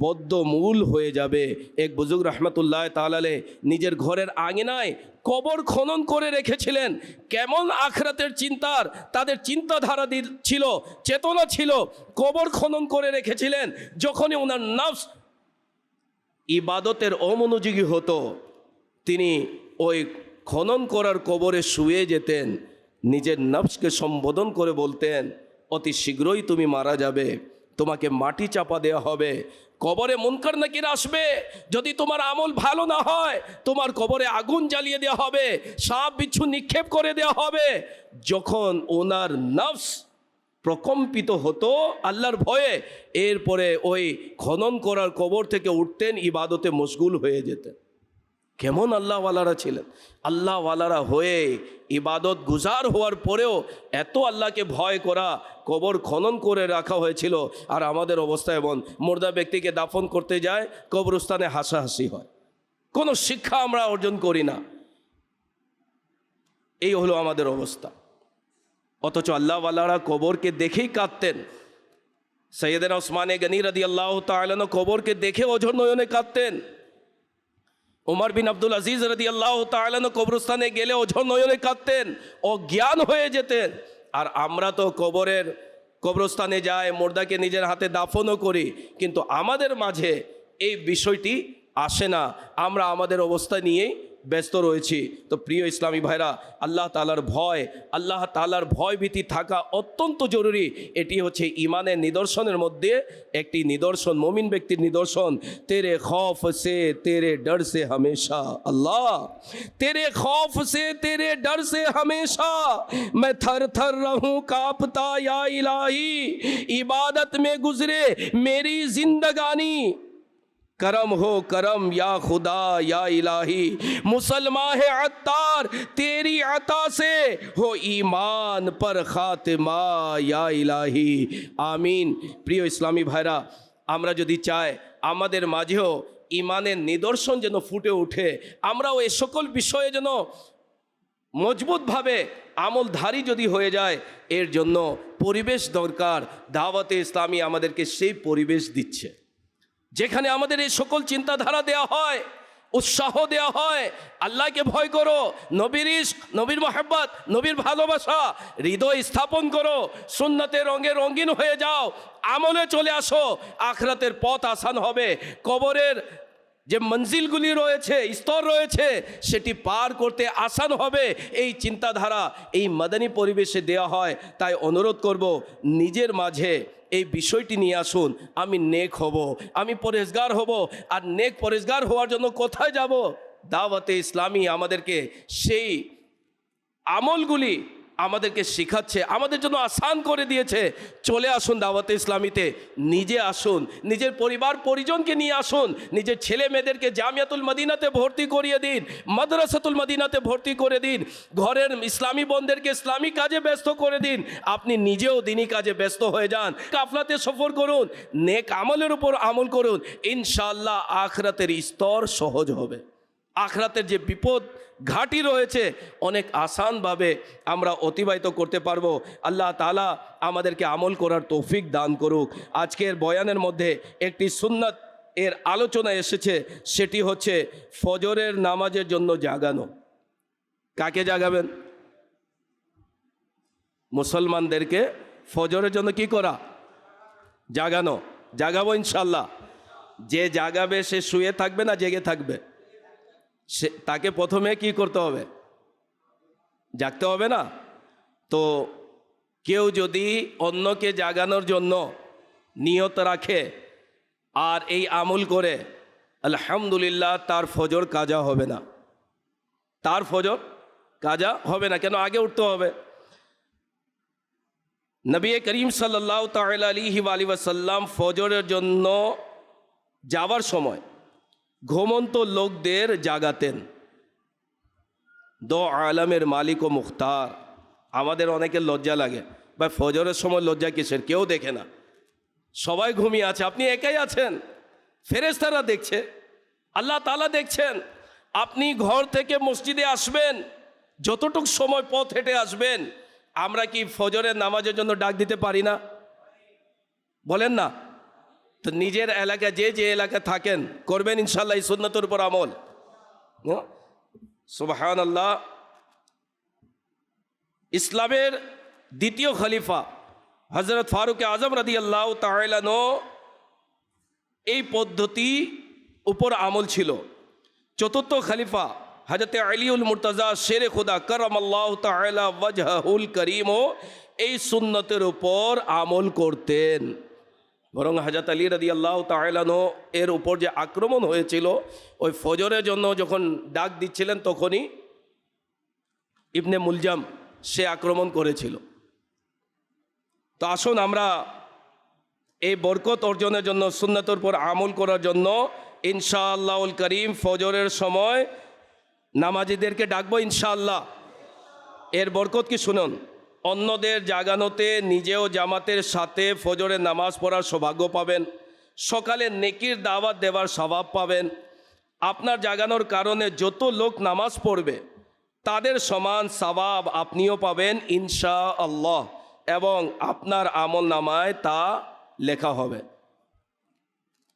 C: বদ্ধমূল হয়ে যাবে। এক বুজুর্গ রহমতুল্লাহ তাআলা আলাইহি নিজের ঘরের আঙিনায় কবর খনন করে রেখেছিলেন। কেমন আখিরাতের চিন্তার তাদের চিন্তাধারা ছিল, চেতনা ছিল। কবর খনন করে রেখেছিলেন। যখনই ওনার নফস ইবাদতের অমনোযোগী হতো তিনি ওই খনন করার কবরে শুয়ে যেতেন। নিজের নফসকে সম্বোধন করে বলতেন, অতি শীঘ্রই তুমি মারা যাবে, তোমাকে মাটি চাপা দেওয়া হবে, কবরে মুনকার নাকির আসবে। যদি তোমার আমল ভালো না হয় তোমার কবরে আগুন জ্বালিয়ে দেওয়া হবে, সাপ বিচ্ছু নিক্ষেপ করে দেওয়া হবে। যখন ওনার নফস প্রকম্পিত হতো আল্লাহর ভয়ে, এরপরে ওই খনন করার কবর থেকে উঠতেন, ইবাদতে মশগুল হয়ে যেতেন। কেমন আল্লাহওয়ালারা ছিলেন! আল্লাহওয়ালারা হয়ে ইবাদত গুজার হওয়ার পরেও এত আল্লাহকে ভয় করা কবর খনন করে রাখা হয়েছিল। আর আমাদের অবস্থা এমন, মুর্দা ব্যক্তিকে দাফন করতে যায় কবরস্থানে হাসাহাসি হয়, কোনো শিক্ষা আমরা অর্জন করি না। এই হলো আমাদের অবস্থা। অথচ আল্লাহওয়ালারা কবরকে দেখেই কাঁদতেন। সৈয়দনা উসমানে গনি রাদিয়াল্লাহু তাআলা আনহু কবরকে দেখে অঝর নয়নে কাঁদতেন। ওমর বিন আব্দুল আজিজ রাদিয়াল্লাহু তাআলা আনহু কবরস্থানে গেলে অঝর নয়নে কাঁদতেন, অজ্ঞান হয়ে যেতেন। আর আমরা তো কবরস্থানে যাই, মুর্দাকে নিজের হাতে দাফনও করি, কিন্তু আমাদের মাঝে এই বিষয়টি আসে না। আমরা আমাদের অবস্থা নিয়েই ব্যস্ত রয়েছি। তো প্রিয় ইসলামী ভাইরা, আল্লাহ তাআলার ভয় ভীতি থাকা অত্যন্ত জরুরি। এটি হচ্ছে ইমানের নিদর্শনের মধ্যে একটি নিদর্শন, মুমিন ব্যক্তির নিদর্শন। তেরে খৌফ সে তেরে ডর সে হমেশা, আল্লাহ তেরে খৌফ সে তেরে ডর সে হমেশা मैं थर थर रहूं कांपता या इलाही, इबादत में गुजरे मेरी जिंदगानी, करम हो करम या खुदा या इलाही, मुसलमान है अत्तार तेरी अता से, हो ईमान पर खातिमा या इलाही। आमीन। প্রিয় ইসলামী ভাইরা, আমরা যদি চাই আমাদের মাঝেও ইমানের নিদর্শন যেন ফুটে ওঠে, আমরাও এই সকল বিষয়ে যেন মজবুতভাবে আমলধারী যদি হয়ে যায়, এর জন্য পরিবেশ দরকার। দাওয়াতে ইসলামী আমাদেরকে সেই পরিবেশ দিচ্ছে, যেখানে আমাদের এই সকল চিন্তাধারা দেওয়া হয়, উৎসাহ দেওয়া হয়। আল্লাহকে ভয় করো, নবীর ইশক, নবীর মহব্বত, নবীর ভালোবাসা হৃদয় স্থাপন করো, সুন্নতের রঙে রঙিন হয়ে যাও, আমলে চলে আসো। আখিরাতের পথ আসান হবে। কবরের যে মঞ্জিলগুলি রয়েছে, স্তর রয়েছে, সেটি পার করতে আসান হবে। এই চিন্তাধারা এই মাদানী পরিবেশে দেওয়া হয়। তাই অনুরোধ করব, নিজের মাঝে এই বিষয়টি নিয়ে আসুন। আমি নেক হব, আমি পরেজগার হব। আর নেক পরেজগার হওয়ার জন্য কোথায় যাব? দাওয়াতে ইসলামী আমাদেরকে সেই আমলগুলি আমাদেরকে শেখাচ্ছে, আমাদের জন্য আসান করে দিয়েছে। চলে আসুন দাওয়াতে ইসলামীতে, নিজে আসুন, নিজের পরিবার পরিজনকে নিয়ে আসুন, নিজের ছেলে মেয়েদেরকে জামিয়াতুল মদিনাতে ভর্তি করিয়ে দিন, মাদ্রাসাতুল মদিনাতে ভর্তি করে দিন, ঘরের ইসলামী বোনদেরকে ইসলামী কাজে ব্যস্ত করে দিন, আপনি নিজেও দিনী কাজে ব্যস্ত হয়ে যান, কাফলাতে সফর করুন, নেক আমলের উপর আমল করুন। ইনশাআল্লাহ আখিরাতের স্তর সহজ হবে। আখিরাতের যে বিপদ ঘাটি রয়েছে অনেক আসানভাবে আমরা অতিবাহিত করতে পারবো। আল্লাহ তাআলা আমাদেরকে আমল করার তৌফিক দান করুক। আজকের বয়ানের মধ্যে একটি সুন্নাত এর আলোচনা এসেছে, সেটি হচ্ছে ফজরের নামাজের জন্য জাগানো। কাকে জাগাবেন? মুসলমানদেরকে ফজরের জন্য কি করা? জাগানো। জাগাবো ইনশাল্লাহ। যে জাগাবে সে শুয়ে থাকবে না জেগে থাকবে? সে তাকে প্রথমে কি করতে হবে? জাগতে হবে না? তো কেউ যদি অন্যকে জাগানোর জন্য নিয়ত রাখে আর এই আমল করে, আলহামদুলিল্লাহ তার ফজর কাজা হবে না। তার ফজর কাজা হবে না। কেন? আগে উঠতে হবে। নবী করিম সাল্লাল্লাহু তাআলা আলাইহি ওয়াসাল্লাম ফজরের জন্য যাওয়ার সময় ঘুমন্ত লোকদের জাগাতেন। দো আলমের মালিক ও মুখতার। আমাদের অনেকের লজ্জা লাগে, ভাই ফজরের সময় লজ্জা কিসের? কেউ দেখে না, সবাই ঘুমিয়ে আছে, আপনি একাই আছেন, ফেরেশতারা দেখছে, আল্লাহ তাআলা দেখছেন। আপনি ঘর থেকে মসজিদে আসবেন, যতটুকু সময় পথ হেঁটে আসবেন, আমরা কি ফজরের নামাজের জন্য ডাক দিতে পারি না? বলেন না? তো নিজের এলাকায় যে এলাকায় থাকেন করবেন ইনশাল্লাহ এই সুন্নতের উপর আমল। সুবহানাল্লাহ। ইসলামের দ্বিতীয় খলিফা হযরত ফারুক আজম রাদিয়াল্লাহু তাআলা আনহু এই পদ্ধতি উপর আমল ছিল। চতুর্থ খলিফা হযরত আলীউল মুর্তজা শেরে খুদা কারামাল্লাহু তাআলা ওয়াজহুল করিম এই সুন্নতের উপর আমল করতেন। বরং হযরত আলী রাদিয়াল্লাহু তাআলা আনহু এর উপর যে আক্রমণ হয়েছিল, ওই ফজরের জন্য যখন ডাক দিচ্ছিলেন তখনই ইবনে মুলজাম সে আক্রমণ করেছিল। তো আসুন আমরা এই বরকত অর্জনের জন্য, সুন্নতের উপর আমল করার জন্য ইনশাআল্লাহুল করিম ফজরের সময় নামাজীদেরকে ডাকবো ইনশাআল্লাহ। এর বরকত কি শুনুন। অন্যদের জাগানোতে নিজেও জামাতের সাথে ফজরের নামাজ পড়ার সৌভাগ্য পাবেন, সকালে নেকির দাওয়াত দেওয়ার স্বভাব পাবেন। আপনার জাগানোর কারণে যত লোক নামাজ পড়বে তাদের সমান সওয়াব আপনিও পাবেন ইনশাআল্লাহ, এবং আপনার আমল নামায় তা লেখা হবে।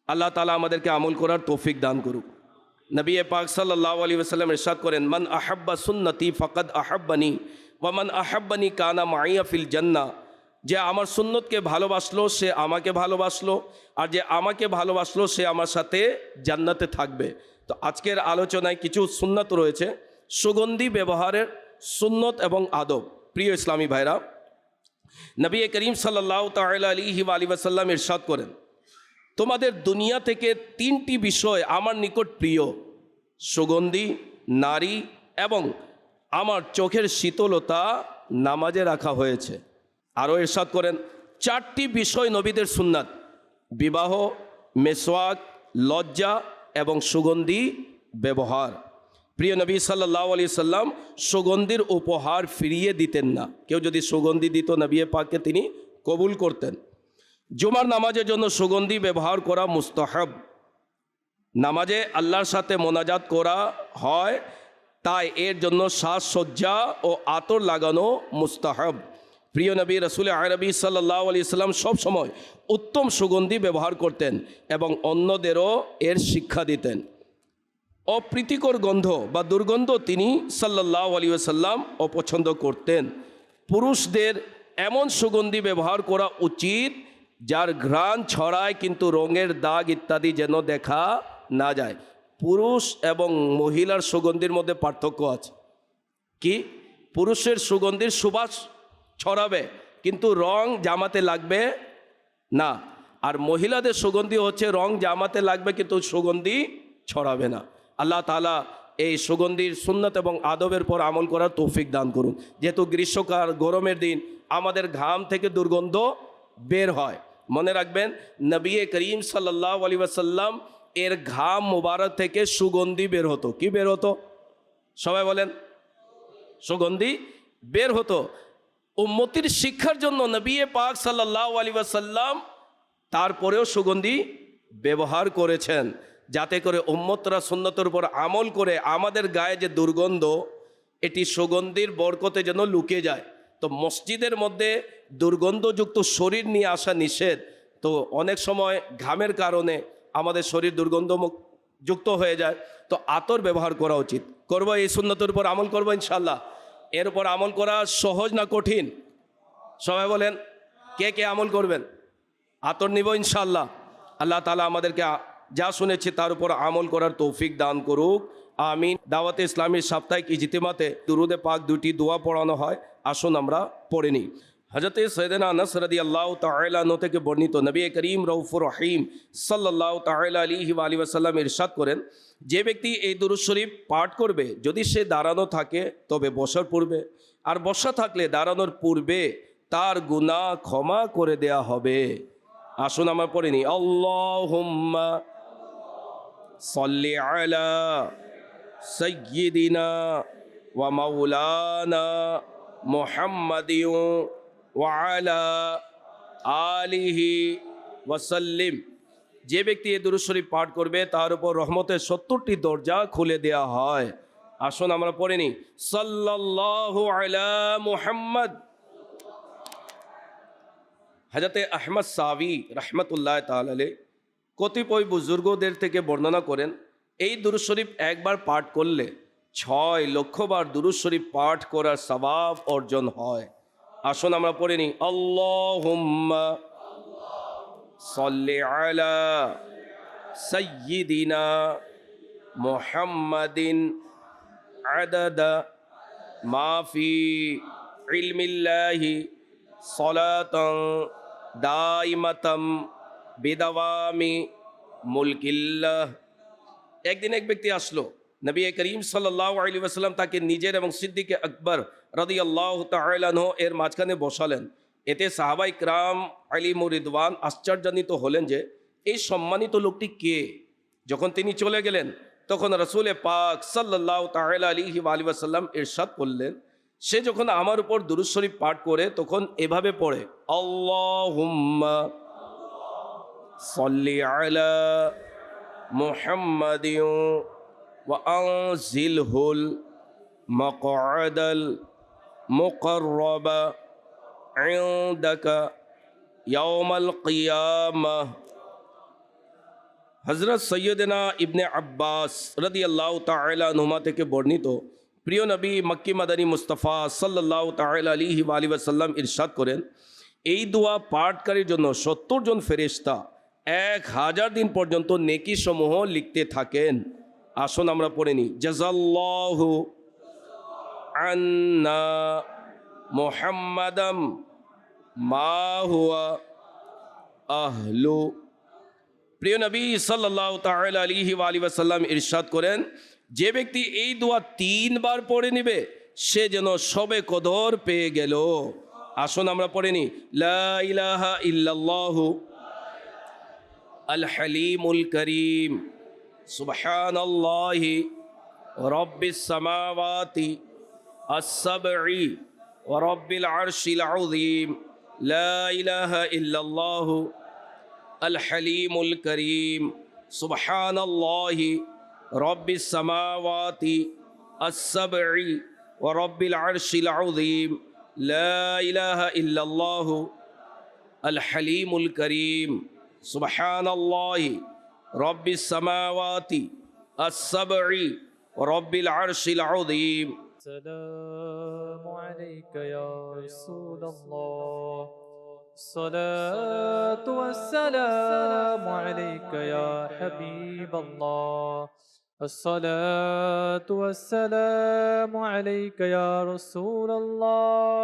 C: আল্লাহ তাআলা আমাদেরকে আমল করার তৌফিক দান করুক। নবী পাক সাল্লাল্লাহু আলাইহি ওয়াসাল্লাম ইরশাদ করেন, মান আহাব্বা সুন্নতি ফাকাদ আহাব্বানি ওয়া মান আহাব্বানি কানা মাইয়া ফিল জান্নাহ। যে আমার সুন্নতকে ভালোবাসলো সে আমাকে ভালোবাসলো, আর যে আমাকে ভালোবাসলো সে আমার সাথে জান্নাতে থাকবে। তো আজকের আলোচনায় কিছু সুন্নত রয়েছে, সুগন্ধি ব্যবহারের সুন্নত এবং আদব। প্রিয় ইসলামী ভাইরা, নবী করিম সাল্লাল্লাহু তাআলা আলাইহি ওয়াসাল্লাম ইরশাদ করেন, তোমাদের দুনিয়া থেকে তিনটি বিষয় আমার নিকট প্রিয়, সুগন্ধি, নারী এবং আমার চোখের শীতলতা নামাজে রাখা হয়েছে। আরও ইরশাদ করেন, চারটি বিষয় নবীদের সুন্নাত: বিবাহ, মেসওয়াক, লজ্জা এবং সুগন্ধি ব্যবহার। প্রিয় নবী সাল্লাল্লাহু আলাইহি সাল্লাম সুগন্ধির উপহার ফিরিয়ে দিতেন না। কেউ যদি সুগন্ধি দিত নবী পাককে তিনি কবুল করতেন। জুমার নামাজের জন্য সুগন্ধি ব্যবহার করা মুস্তাহাব। নামাজে আল্লাহর সাথে মোনাজাত করা হয়, তাই এর জন্য সাজসজ্জা ও আতর লাগানো মুস্তাহাব। প্রিয় নবী রাসূল আরবি সাল্লাল্লাহু আলাইহি সাল্লাম সবসময় উত্তম সুগন্ধি ব্যবহার করতেন এবং অন্যদেরও এর শিক্ষা দিতেন। অপ্রীতিকর গন্ধ বা দুর্গন্ধ তিনি সাল্লাল্লাহু আলাইহি ওয়াসাল্লাম অপছন্দ করতেন। পুরুষদের এমন সুগন্ধি ব্যবহার করা উচিত যার ঘ্রাণ ছড়ায় কিন্তু রঙের দাগ ইত্যাদি যেন দেখা না যায়। পুরুষ এবং মহিলার সুগন্ধির মধ্যে পার্থক্য আছে। কি? পুরুষের সুগন্ধির সুবাস ছড়াবে কিন্তু রং জামাতে লাগবে না। আর মহিলাদের সুগন্ধি হচ্ছে রং জামাতে লাগবে কিন্তু সুগন্ধি ছড়াবে না। আল্লাহ তাআলা এই সুগন্ধির সুন্নত এবং আদবের পর আমল করার তৌফিক দান করুন। যেহেতু গ্রীষ্মকাল, গরমের দিন, আমাদের ঘাম থেকে দুর্গন্ধ বের হয়। মনে রাখবেন, নবী করিম সাল্লাল্লাহু আলাইহি ওয়াসাল্লাম এর ঘাম মোবারক থেকে সুগন্ধি বের হতো। কি বের হতো? সবাই বলেন। সুগন্ধি বের হতো। উম্মতির শিক্ষার জন্য নবী পাক সাল্লাল্লাহু আলাইহি ওয়াসাল্লাম তারপরেও সুগন্ধি ব্যবহার করেছেন, যাতে করে উম্মতরা সুন্নতের উপর আমল করে আমাদের গায়ে যে দুর্গন্ধ, এটি সুগন্ধির বরকতে যেন লুকিয়ে যায়। তো মসজিদের মধ্যে দুর্গন্ধযুক্ত শরীর নিয়ে আসা নিষেধ। তো অনেক সময় ঘামের কারণে আমাদের শরীর দুর্গন্ধ যুক্ত হয়ে যায়। তো আতর ব্যবহার করা উচিত। করবো, এই সুন্নতের উপর আমল করবো ইনশাল্লাহ। এর উপর আমল করা সহজ না কঠিন? সবাই বলেন, কে কে আমল করবেন? আতর নিব ইনশাল্লাহ। আল্লাহ তাআলা আমাদেরকে যা শুনেছি তার উপর আমল করার তৌফিক দান করুক, আমিন। দাওয়াতে ইসলামীর সাপ্তাহিক ইজতিমাতে দুরুদে পাক দুটি দোয়া পড়ানো হয়, আসুন আমরা পড়ে নিই। হযরতে সৈয়দনা আনাস রাদিয়াল্লাহু তাআলা আনহু থেকে বর্ণিত, নবী করিম রউফুর রহিম সাল্লাল্লাহু তাআলা আলাইহি ওয়া আলিহি ওয়াসাল্লাম ইরশাদ করেন, যে ব্যক্তি এই দুরূদ শরীফ পাঠ করবে, যদি সে দাঁড়ানো থাকে তবে বসার পূর্বে, আর বসা থাকলে দাঁড়ানোর পূর্বে তার গুনাহ ক্ষমা করে দেয়া হবে। আসুন আমরা পড়ে নিই। আল্লাহুম্মা সাল্লি আলা সাইয়্যিদিনা ওয়া মাওলানা মুহাম্মাদিন ওয়া আলা আলিহি ওয়া সাল্লিম। যে ব্যক্তি এই দুরূদ শরীফ পাঠ করবে তার উপর রহমতের 70টি দরজা খুলে দেয়া হয়। আসুন আমরা পড়ে নিই। সাল্লাল্লাহু আলা মুহাম্মদ। হযরতে আহমদ সাওয়ী রাহমাতুল্লাহ তাআলা আলাইহি কতিপয় বুজুর্গদের থেকে বর্ণনা করেন, এই দুরূদ শরীফ একবার পাঠ করলে 6 লক্ষ বার দুরূদ শরীফ পাঠ করার সওয়াব অর্জন হয়। আসুন আমরা পড়ে নিই। আল্লাহুম্মা সাল্লি আলা সাইয়্যিদিনা মুহাম্মাদিন আদাদা মা ফি ইলমিল্লাহি সালাতান দাইমাতাম বিদাওয়ামি মুলকিল্লাহ। একদিন এক ব্যক্তি আসলো, নবী করিম সাল্লাল্লাহু আলাইহি ওয়াসাল্লাম তাকে নিজের এবং সিদ্দিক আকবর রাদিয়াল্লাহু তাআলা আনহু এর মাঝখানে বসালেন। এতে সাহাবায়ে কিরাম আলিমুর রিদওয়ান আশ্চর্যান্বিত হলেন যে এই সম্মানিত লোকটি কে। যখন তিনি চলে গেলেন তখন রাসূল পাক সাল্লাল্লাহু তাআলা আলাইহি ওয়া আলিহি ওয়াসাল্লাম ইরশাদ করলেন, সে যখন আমার উপর দুরূদ শরীফ পাঠ করে তখন এভাবে পড়ে, আল্লাহুম্মা সাল্লি আলা মুহাম্মাদিন ওয়া আনজিলহুল মাকআদাল মুকাররাবা ইনদাকা ইয়াউমাল কিয়ামাহ। হযরত সৈয়দনা ইবনে আব্বাস রাদিয়াল্লাহু তাআলা আনহুমা থেকে বর্ণিত, প্রিয় নবী মক্কি মাদানী মুস্তাফা সাল্লাল্লাহু তাআলা আলাইহি ওয়া আলিহি ওয়াসাল্লাম ইরশাদ করেন, এই দোয়া পাঠকারীর জন্য 70 জন ফেরেশতা 1000 দিন পর্যন্ত নেকি সমূহ লিখতে থাকেন। আসুন আমরা পড়ে নিই। জাযাল্লাহু আন্না মুহাম্মাদাম মা হুয়া আহলু। প্রিয় নবী সাল্লাল্লাহু তাআলা আলাইহি ওয়া আলিহি ওয়াসাল্লাম ইরশাদ করেন, যে ব্যক্তি এই দোয়া 3 বার পড়ে নেবে সে যেন সবে কদর পেয়ে গেল। আসুন আমরা পড়ে নিই। লা ইলাহা ইল্লাল্লাহু আল হালিমুল করিম সুবহানাল্লাহি রাব্বিস সামাওয়াতি আস-সাবঈ ওয়া রাব্বিল আরশিল আযীম। লা ইলাহা ইল্লাল্লাহু আল হালিমুল করিম সুবহানাল্লাহি রাব্বিস সামাওয়াতি আস-সাবঈ ওয়া রাব্বিল আরশিল আযীম। লা ইলাহা ইল্লাল্লাহু আল হালিমুল করিম সুবহানাল্লাহি রাব্বিস সামাওয়াতি আস-সাবঈ ওয়া রাব্বিল আরশিল আযীম।
B: আসসালামু আলাইকা ইয়া রাসূলুল্লাহ। الصلاة والسلام عليك يا حبيب الله. الصلاة والسلام عليك يا رسول الله.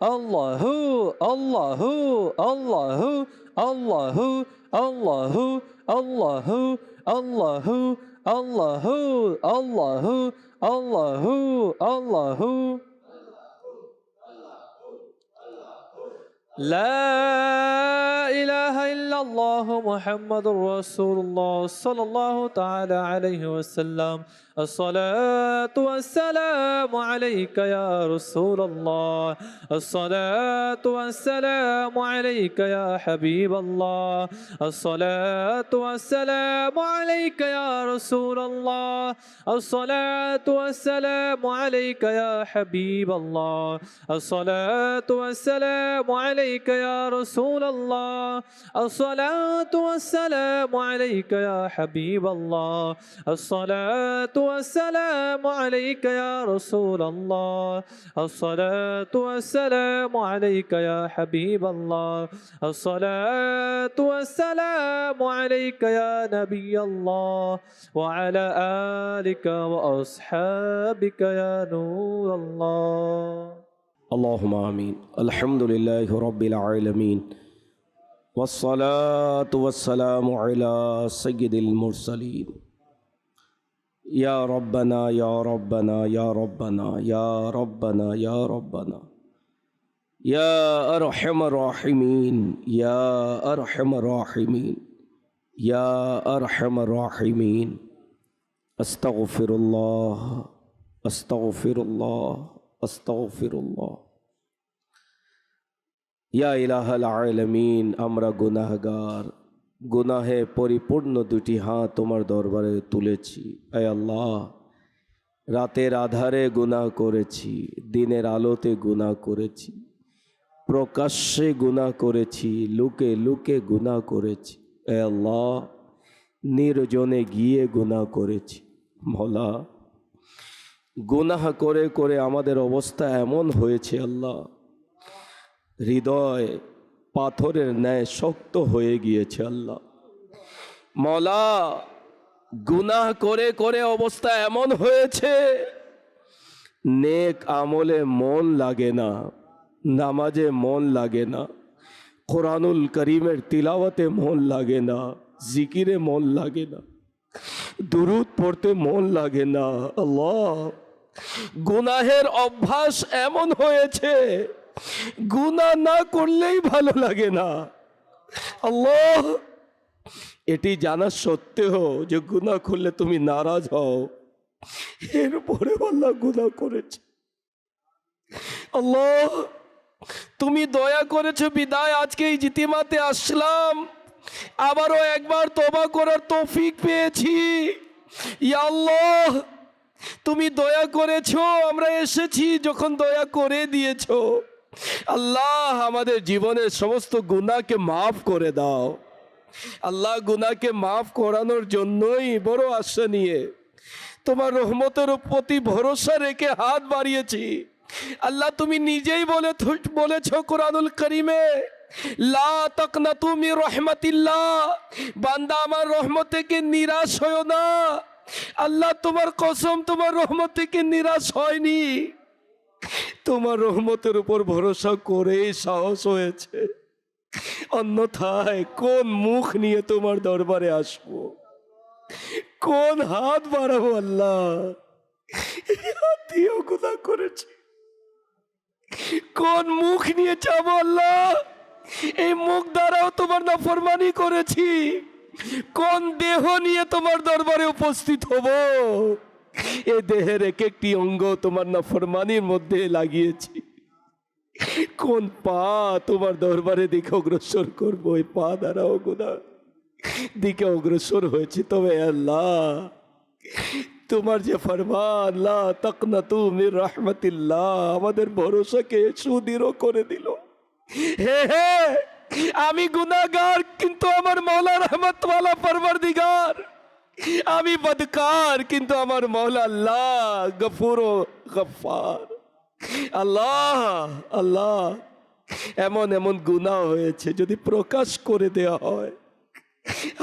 B: Allahu, Allahu, Allahu, Allahu, Allahu, Allahu, Allahu, Allahu, Allahu, Allahu, Allahu. لا إله إلا الله محمد رسول الله صلى الله تعالى عليه وسلم الصلاة والسلام عليك يا رسول الله الصلاة والسلام عليك يا حبيب الله الصلاة والسلام عليك يا رسول الله الصلاة والسلام عليك يا حبيب الله الصلاة والسلام عليك يا رسول الله الصلاة والسلام عليك يا حبيب الله الصلاة والسلام عليك يا رسول الله الصلاة والسلام عليك يا حبيب الله الصلاة والسلام عليك يا نبي الله وعلى آلك وأصحابك يا نور الله.
C: اللهم آمين. الحمد لله رب العالمين والصلاة والسلام على سيد المرسلين. يا ربنا يا ربنا يا ربنا يا ربنا يا ربنا يا أرحم الراحمين يا أرحم الراحمين يا أرحم الراحمين. أستغفر الله أستغفر الله أستغفر الله. ইয়া ইলাহাল আলামিন, আমরা গুনাহগার, গুনাহে পরিপূর্ণ দুটি হাত তোমার দরবারে তুলেছি। হে আল্লাহ, রাতের আধারে গুনাহ করেছি, দিনের আলোতে গুনাহ করেছি, প্রকাশ্যে গুনাহ করেছি, লুকে লুকে গুনাহ করেছি। হে আল্লাহ, নির্জনে গিয়ে গুনাহ করেছি। মওলা, গুনাহ করে করে আমাদের অবস্থা এমন হয়েছে আল্লাহ, হৃদয় পাথরের ন্যায় শক্ত হয়ে গিয়েছে আল্লাহ। মওলা, গুনাহ করে করে অবস্থা এমন হয়েছে, নেক আমলে মন লাগে না, নামাজে মন লাগে না, কোরআনুল করিমের তিলাওয়াতে মন লাগে না, জিকিরে মন লাগে না, দুরূদ পড়তে মন লাগে না। আল্লাহ, গুনাহের অভ্যাস এমন হয়েছে, গুনাহ না করলেই ভালো লাগে না। আল্লাহ, এটি জানা সত্ত্বেও যে গুনাহ করলে তুমি নারাজ হও, এরপরে আল্লাহ গুনাহ করেছে। আল্লাহ, তুমি দয়া করেছো বিদায় আজকে এই জিতিমাতে আসলাম, আবারও একবার তওবা করার তৌফিক পেয়েছি। ইয়া আল্লাহ, তুমি দয়া করেছো, আমরা এসেছি যখন দয়া করে দিয়েছো। আল্লাহ, আমাদের জীবনের সমস্ত গুনাহকে মাফ করে দাও। আল্লাহ, গুনাহকে মাফ করানোর জন্যই বড় আশা নিয়ে তোমার রহমতের প্রতি ভরসা রেখে হাত বাড়িয়েছি। আল্লাহ, তুমি নিজেই বলেছো কোরআনুল কারীমে, লা তাকনাতু মির রাহমাতিল্লাহ, বান্দা আমার রহমত থেকে নিরাশ হয়ো না। আল্লাহ, তোমার কসম, তোমার রহমত থেকে নিরাশ হয়নি, তোমার রহমতের উপর ভরসা করেই সাহস হয়েছে। অন্যথায় কোন মুখ নিয়ে তোমার দরবারে আসবো, কোন হাত বাড়াবো? আল্লাহ, হাতিও গুনাহ করেছে, কোন মুখ নিয়ে যাবো? আল্লাহ, এই মুখ দ্বারাও তোমার নাফরমানি করেছি, কোন দেহ নিয়ে তোমার দরবারে উপস্থিত হব? এ দেহের এক একটি অঙ্গ তোমার নাফরমানির মধ্যে লাগিয়েছি। কোন পা তোমার দরবারে দিকে অগ্রসর করবো? এই পা দ্বারাও গুনাহ দিকে অগ্রসর হয়েছি। তবে আল্লাহ, তোমার যে ফরমান লা তাকনাতু মির রাহমাতিল্লাহ, আমাদের ভরসাকে সুদৃঢ় করে দিল। হে হে, আমি গুনাহগার, কিন্তু আমার মওলা রহমতওয়ালা পরওয়ারদিগার। আমি বদকার, কিন্তু আমার মওলা আল্লাহ গফুর ও গফফার। আল্লাহ আল্লাহ, এমন এমন গুনাহ হয়েছে, যদি প্রকাশ করে দেওয়া হয়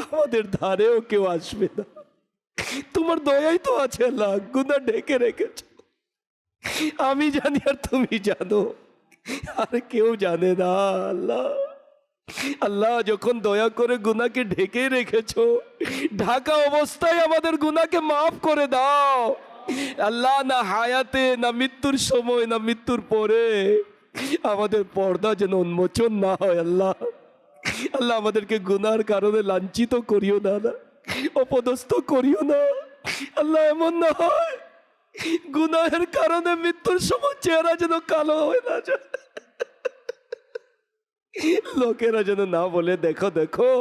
C: আমাদের ধারেও কেউ আসবে না। তোমার দয়াই তো আছে আল্লাহ, গুনাহ ঢেকে রেখেছ। আমি জানি আর তুমি জানো। আর কেউ জানে না। আল্লাহ, আল্লাহ যখন দয়া করে গুনাহকে ঢেকে রেখেছো, ঢাকা অবস্থায় আমাদের গুনাহকে মাফ করে দাও আল্লাহ। না হায়াতে, না মৃত্যুর সময়, না মৃত্যুর পরে আমাদের পর্দা যেন উন্মোচন না হয়। আল্লাহ, আল্লাহ আমাদেরকে গুনার কারণে লাঞ্ছিত করিও না, অপদস্থ করিও না। আল্লাহ এমন না হয় গুনাহের কারণে মৃত্যুর সময় চেহারা যেন কালো হয়ে না যায়, লোকেরা যেন না বলে দেখো দেখো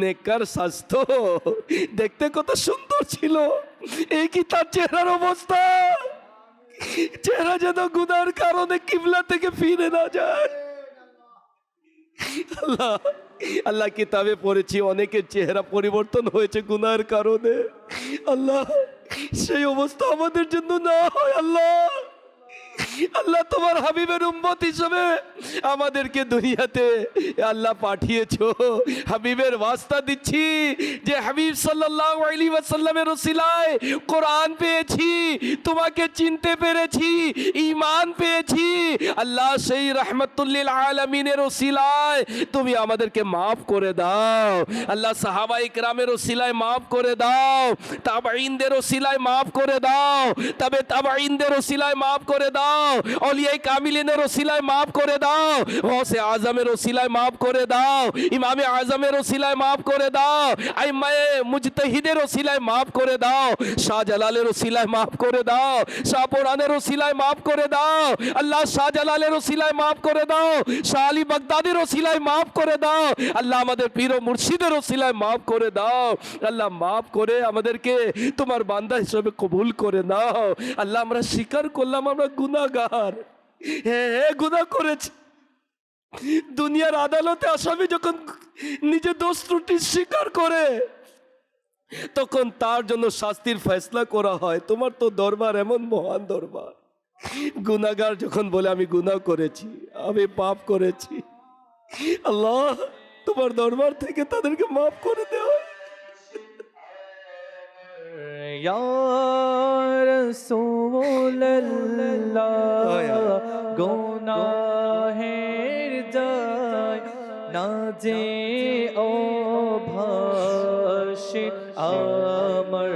C: নেককার স্বাস্থ্য দেখতে কত সুন্দর ছিল, এই কি তার চেহারার অবস্থা। চেহারা যেন গুনার কারণে কিবলা থেকে ফিরে না যায়। আল্লাহ, আল্লাহ কিতাবে পড়েছি অনেকের চেহারা পরিবর্তন হয়েছে গুনার কারণে। আল্লাহ সেই অবস্থা আমাদের জন্য না হয়। আল্লাহ, আল্লাহ তোমার হাবিবের উম্মত হিসেবে আমাদেরকে দুনিয়াতে আল্লাহ পাঠিয়েছো। হাবিবের ওয়াস্তা দিচ্ছি যে হাবিব সাল্লাল্লাহু আলাইহি ওয়াসাল্লামের ওসিলায় কোরআন পেয়েছি, তোমাকে চিনতে পেরেছি, ঈমান পেয়েছি। আল্লাহ সেই রাহমাতুল লিল আলামিনের ওসিলায় তুমি আমাদেরকে maaf করে দাও। আল্লাহ সাহাবায়ে কেরামের ওসিলায় maaf করে দাও, তাবেঈনদের ওসিলায় maaf করে দাও, তবে তাবেঈনদের ওসিলায় maaf করে দাও, औलिया कामिलिনের ওসিলায় maaf করে দাও, গৌসে আজমের ওসিলায় maaf করে দাও, ইমামে আজমের ওসিলায় maaf করে দাও, আইম্মায়ে মুজতাহিদের ওসিলায় maaf করে দাও, শাহজালালের ওসিলায় maaf করে দাও, শাহপুরানের ওসিলায় maaf করে দাও। আল্লাহ শাহজালালের ওসিলায় maaf করে দাও, শাহ আলী বাগদাদির ওসিলায় maaf করে দাও। আল্লাহ আমাদের পীর ও মুর্শিদের ওসিলায় maaf করে দাও। আল্লাহ maaf করে আমাদেরকে তোমার বান্দা হিসেবে কবুল করে নাও। আল্লাহ আমরা স্বীকার করলাম আমরা গুনাহগার, হ্যাঁ গুনাহ করেছি। দুনিয়ার আদালতে আসামি যখন নিজে দোষ ত্রুটি স্বীকার করে তখন তার জন্য শাস্তির ফয়সালা করা হয়। তোমার তো দরবার এমন মহান দরবার। গুনাহগার যখন বলে আমি গুনাহ করেছি, আমি পাপ করেছি, আল্লাহ তোমার দরবার থেকে তাদেরকে মাফ করে দেও।
B: या रसूलल्लाह गुनाहेर যায় না যে ও ভাসি আমার,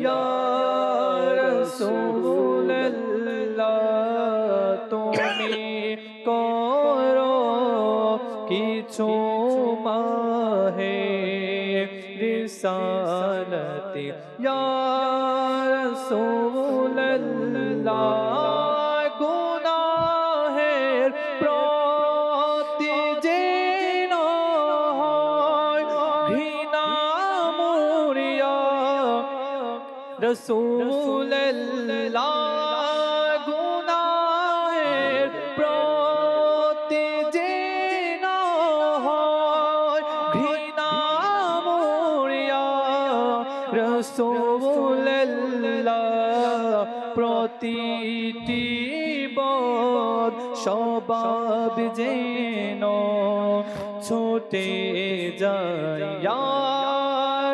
B: ইয়া রাসূলুল্লাহ তুমি করো কিছু মাহে রিসালতি, ইয়া রাসূলুল্লাহ গুনাহের প্রতি যেন হয় ঘৃণা মরিয়া রাসূলুল্লাহ গুনাহের প্রতি যেন হয় ঘৃণা মরিয়া রাসূলুল্লাহ প্রতিটি বদ স্বভাব যেন ছুটে যায়, ইয়া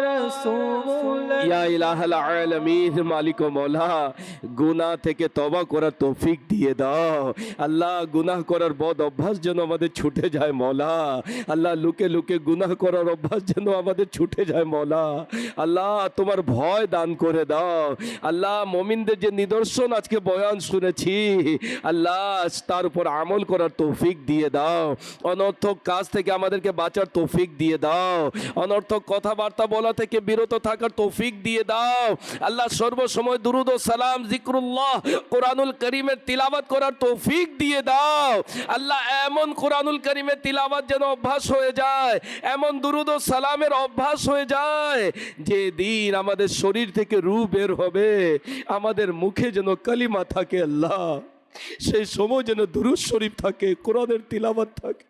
B: রাসূলুল্লাহ।
C: ইয়া ইলাহাল আলামিন, মালিক ও মওলা গুনাহ থেকে তওবা করার তৌফিক দিয়ে দাও। আল্লাহ গুনাহ করার বদ অভ্যাস যেন আমাদের ছুটে যায় মওলা। আল্লাহ লুকে লুকে গুনাহ করার অভ্যাস যেন আমাদের ছুটে যায় মওলা। আল্লাহ তোমার ভয় দান করে দাও। আল্লাহ মুমিনদের যে নিদর্শন আজকে বয়ান শুনেছি, আল্লাহ তার উপর আমল করার তৌফিক দিয়ে দাও। অনর্থক কাজ থেকে আমাদেরকে বাঁচার তৌফিক দিয়ে দাও। অনর্থক কথাবার্তা বলা থেকে বিরত থাকার তৌফিক দিয়ে দাও। আল্লাহ সর্বসময় দুরুদ ও সালাম, জিক্রুল্লাহ, কোরআনুল কারীমের তিলাওয়াত করার তৌফিক দিয়ে দাও। আল্লাহ এমন কোরআনুল কারীমের তিলাওয়াত যেন অভ্যাস হয়ে যায়, এমন দুরুদ ও সালামের অভ্যাস হয়ে যায়, যে দিন আমাদের শরীর থেকে রূহ বের হবে আমাদের মুখে যেন কালিমা থাকে আল্লাহ, সেই সময় যেন দুরূদ শরীফ থাকে, কোরআনের তিলাওয়াত থাকে।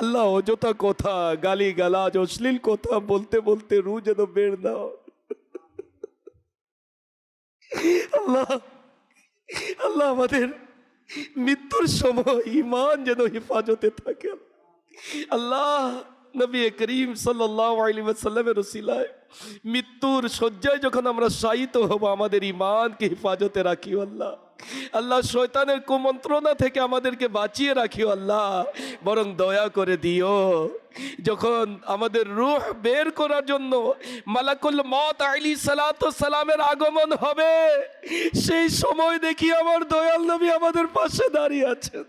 C: আল্লাহ অযথা কথা, গালি গালাজ, অশ্লীল কথা বলতে বলতে রূহ যেন বের না হয়। আল্লাহ, আল্লাহ আমাদের মৃত্যুর সময় ঈমান যেন হেফাজতে থাকে। আল্লাহ নবী করিম সাল্লাল্লাহু আলাইহি ওয়াসাল্লামের ওসিলায় মৃত্যুর শয্যায় যখন আমরা শায়িত হব আমাদের ঈমানকে হেফাজতে রাখিও আল্লাহ। আল্লাহ শয়তানের কুমন্ত্রণা থেকে আমাদেরকে বাঁচিয়ে রাখিও আল্লাহ, বরং দয়া করে দিও। যখন আমাদের রূহ বের করার জন্য মালাকুল মউত আলাইহিস সালাতু সালামের আগমন হবে, সেই সময় দেখি আমার দয়াল নবী আমাদের পাশে দাঁড়িয়ে আছেন।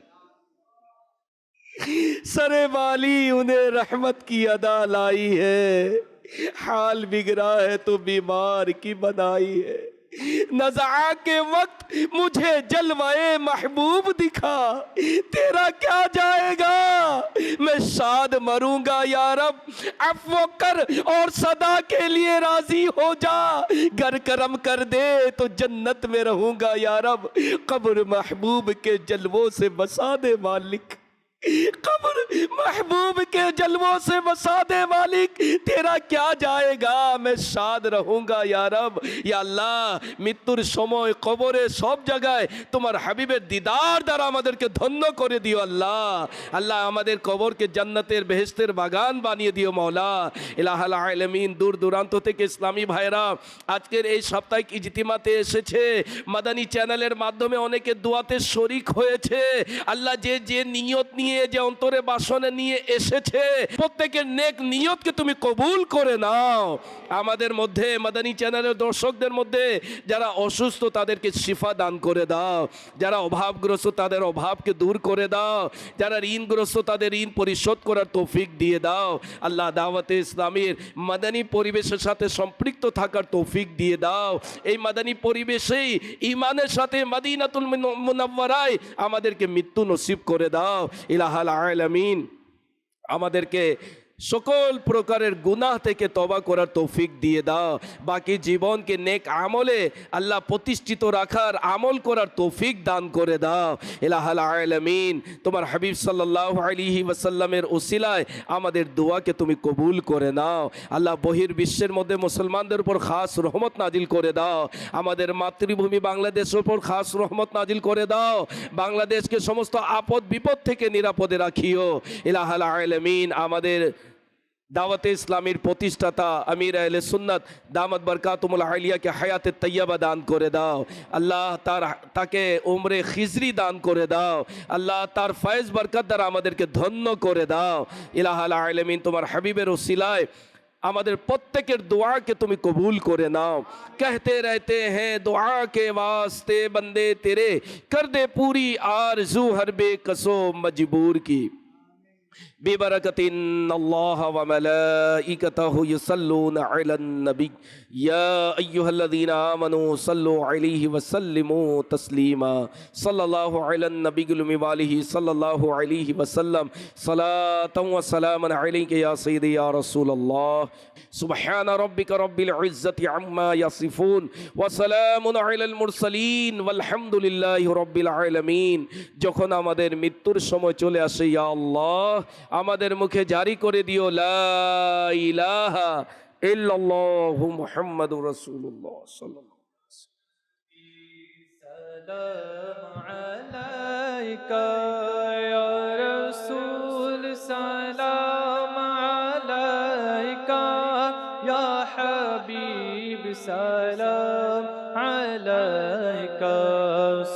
C: सरे वाली उन्हें रहमत की अदा लाई है, हाल बिगड़ा है तो बीमार की बनाई है, नज़ा के वक्त मुझे जलवाए महबूब दिखा, तेरा क्या जाएगा, मैं शाद मरूंगा या रब, अफ़्व कर और सदा के लिए राजी हो जा, गर करम कर दे तो जन्नत में रहूंगा या रब, कब्र महबूब के जलवों से बसा दे मालिक, कब्र महबूब के जलवों से बसा दे मालिक, तेरा क्या जाएगा, मैं शाद रहूंगा या रब। या अल्लाह, মৃত্যুর সময় কবরে সব জায়গায় তোমার হাবিবের দিদার দ্বারা আমাদেরকে ধন্য করে দিও আল্লাহ। আল্লাহ আমাদের কবরকে জান্নাতের বেহেশতের বাগান বানিয়ে দিও মওলা। ইলাহাল আলামিন, দূর দূরান্ত থেকে ইসলামী ভাইরা আজকের এই সাপ্তাহিক ইজতিমাতে এসেছে, মাদানী চ্যানেলের মাধ্যমে অনেকে দোয়াতে শরিক হয়েছে। আল্লাহ যে যে নিয়ত নিয়ে, যে অন্তরে বাসনে নিয়ে এসেছে, প্রত্যেকের নেক নিয়তকে তুমি কবুল করে নাও। আমাদের মধ্যে মাদানী চ্যানেলের দর্শকদের মধ্যে যারা অসুস্থ তাদেরকে শিফা দান করে দাও, যারা অভাবগ্রস্ত তাদের অভাবকে দূর করে দাও, যারা ঋণগ্রস্ত তাদের ঋণ পরিশোধ করার তৌফিক দিয়ে দাও। আল্লাহ দাওয়াতে ইসলামীর মাদানী পরিবেশের সাথে সম্পৃক্ত থাকার তৌফিক দিয়ে দাও। এই মাদানী পরিবেশেই ঈমানের সাথে মদিনাতুল মুনাওয়ারায় আমাদেরকে মৃত্যু নসিব করে দাও। ইলাহাল আলামিন, আমাদেরকে সকল প্রকারের গুনাহ থেকে তওবা করার তৌফিক দিয়ে দাও। বাকি জীবনকে নেক আমলে আল্লাহ প্রতিষ্ঠিত রাখার, আমল করার তৌফিক দান করে দাও। ইলাহাল আলামিন, তোমার হাবিব সাল্লাল্লাহু আলাইহি ওয়াসাল্লামের ওসিলায় আমাদের দোয়াকে তুমি কবুল করে নাও। আল্লাহ বহির বিশ্বের মধ্যে মুসলমানদের উপর খাস রহমত নাজিল করে দাও। আমাদের মাতৃভূমি বাংলাদেশের উপর খাস রহমত নাজিল করে দাও। বাংলাদেশকে সমস্ত আপদ বিপদ থেকে নিরাপদে রাখিও। ইলাহাল আলামিন, আমাদের দাওয়াতে ইসলামীর প্রতিষ্ঠাতা আমির আহলে সুন্নাত দামাত বরকাতুমুল আলিয়াকে হায়াতে তৈয়বা দান করে দাও। আল্লাহ তাকে উমরে খিজরি দান করে দাও। আল্লাহ তার ফয়েজ বরকত দ্বারা আমাদেরকে ধন্য করে দাও। ইলাহাল আলামিন, তোমার হাবিবের ওসিলায় আমাদের প্রত্যেকের দোয়াকে তুমি কবুল করে নাও। कहते रहते हैं दुआ के वास्ते बंदे तेरे, कर दे पूरी आरज़ू हर बेकसो मजबूर की, बेबरकतिन अल्लाह व मलाइकतहु युसल्लूना अलन नबी, या अय्युहल्लज़ीना आमनू सल्लु अलैहि व सल्लिमू तस्लीमा, सल्लल्लाहु अलन नबिय्यिल उम्मी व आलिहि सल्लल्लाहु अलैहि व सल्लम, सलातन व सलामन अलैका या सय्यदी या रसूलल्लाह। सुब्हान रब्बिका रब्बिल इज्जति अम्मा यसिफून व सलामुन अलल मुरसलीन वलहमदुलिल्लाहि रब्बिल आलामीन। যখন আমাদের মৃত্যুর সময় চলে আসে, ইয়া আল্লাহ আমাদের মুখে জারি করে দিও লা ইলাহা ইল্লাল্লাহু মুহাম্মাদুর রাসূলুল্লাহ সাল্লাল্লাহু আলাইহি সালাম আলাইকা ইয়া হাবিব সালাম আলাইকা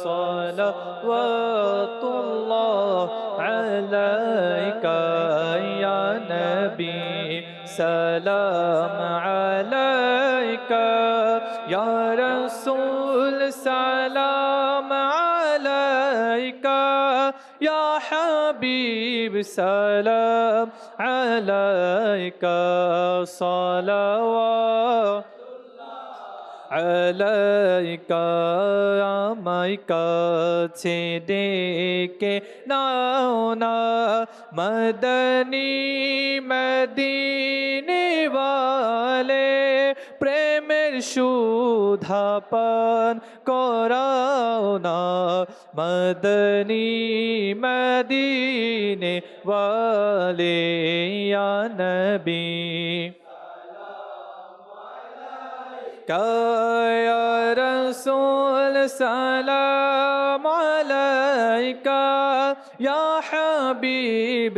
C: সালাওয়াতুল্লাহ আলাইকা ইয়া নবী সালাম আলাইকা ইয়া রাসূল সালাম আলাইকা ইয়া হাবিব সালাম আলাইকা সালাওয়াত আলাইকা আমায় কাছে ডেকে নাও না মদনী মদিনে ওয়ালে, প্রেমের সুধা পান করাও না মদনী মদিনে ওয়ালে, ইয়া নবী या रसूल सलाम अलैका या हबीब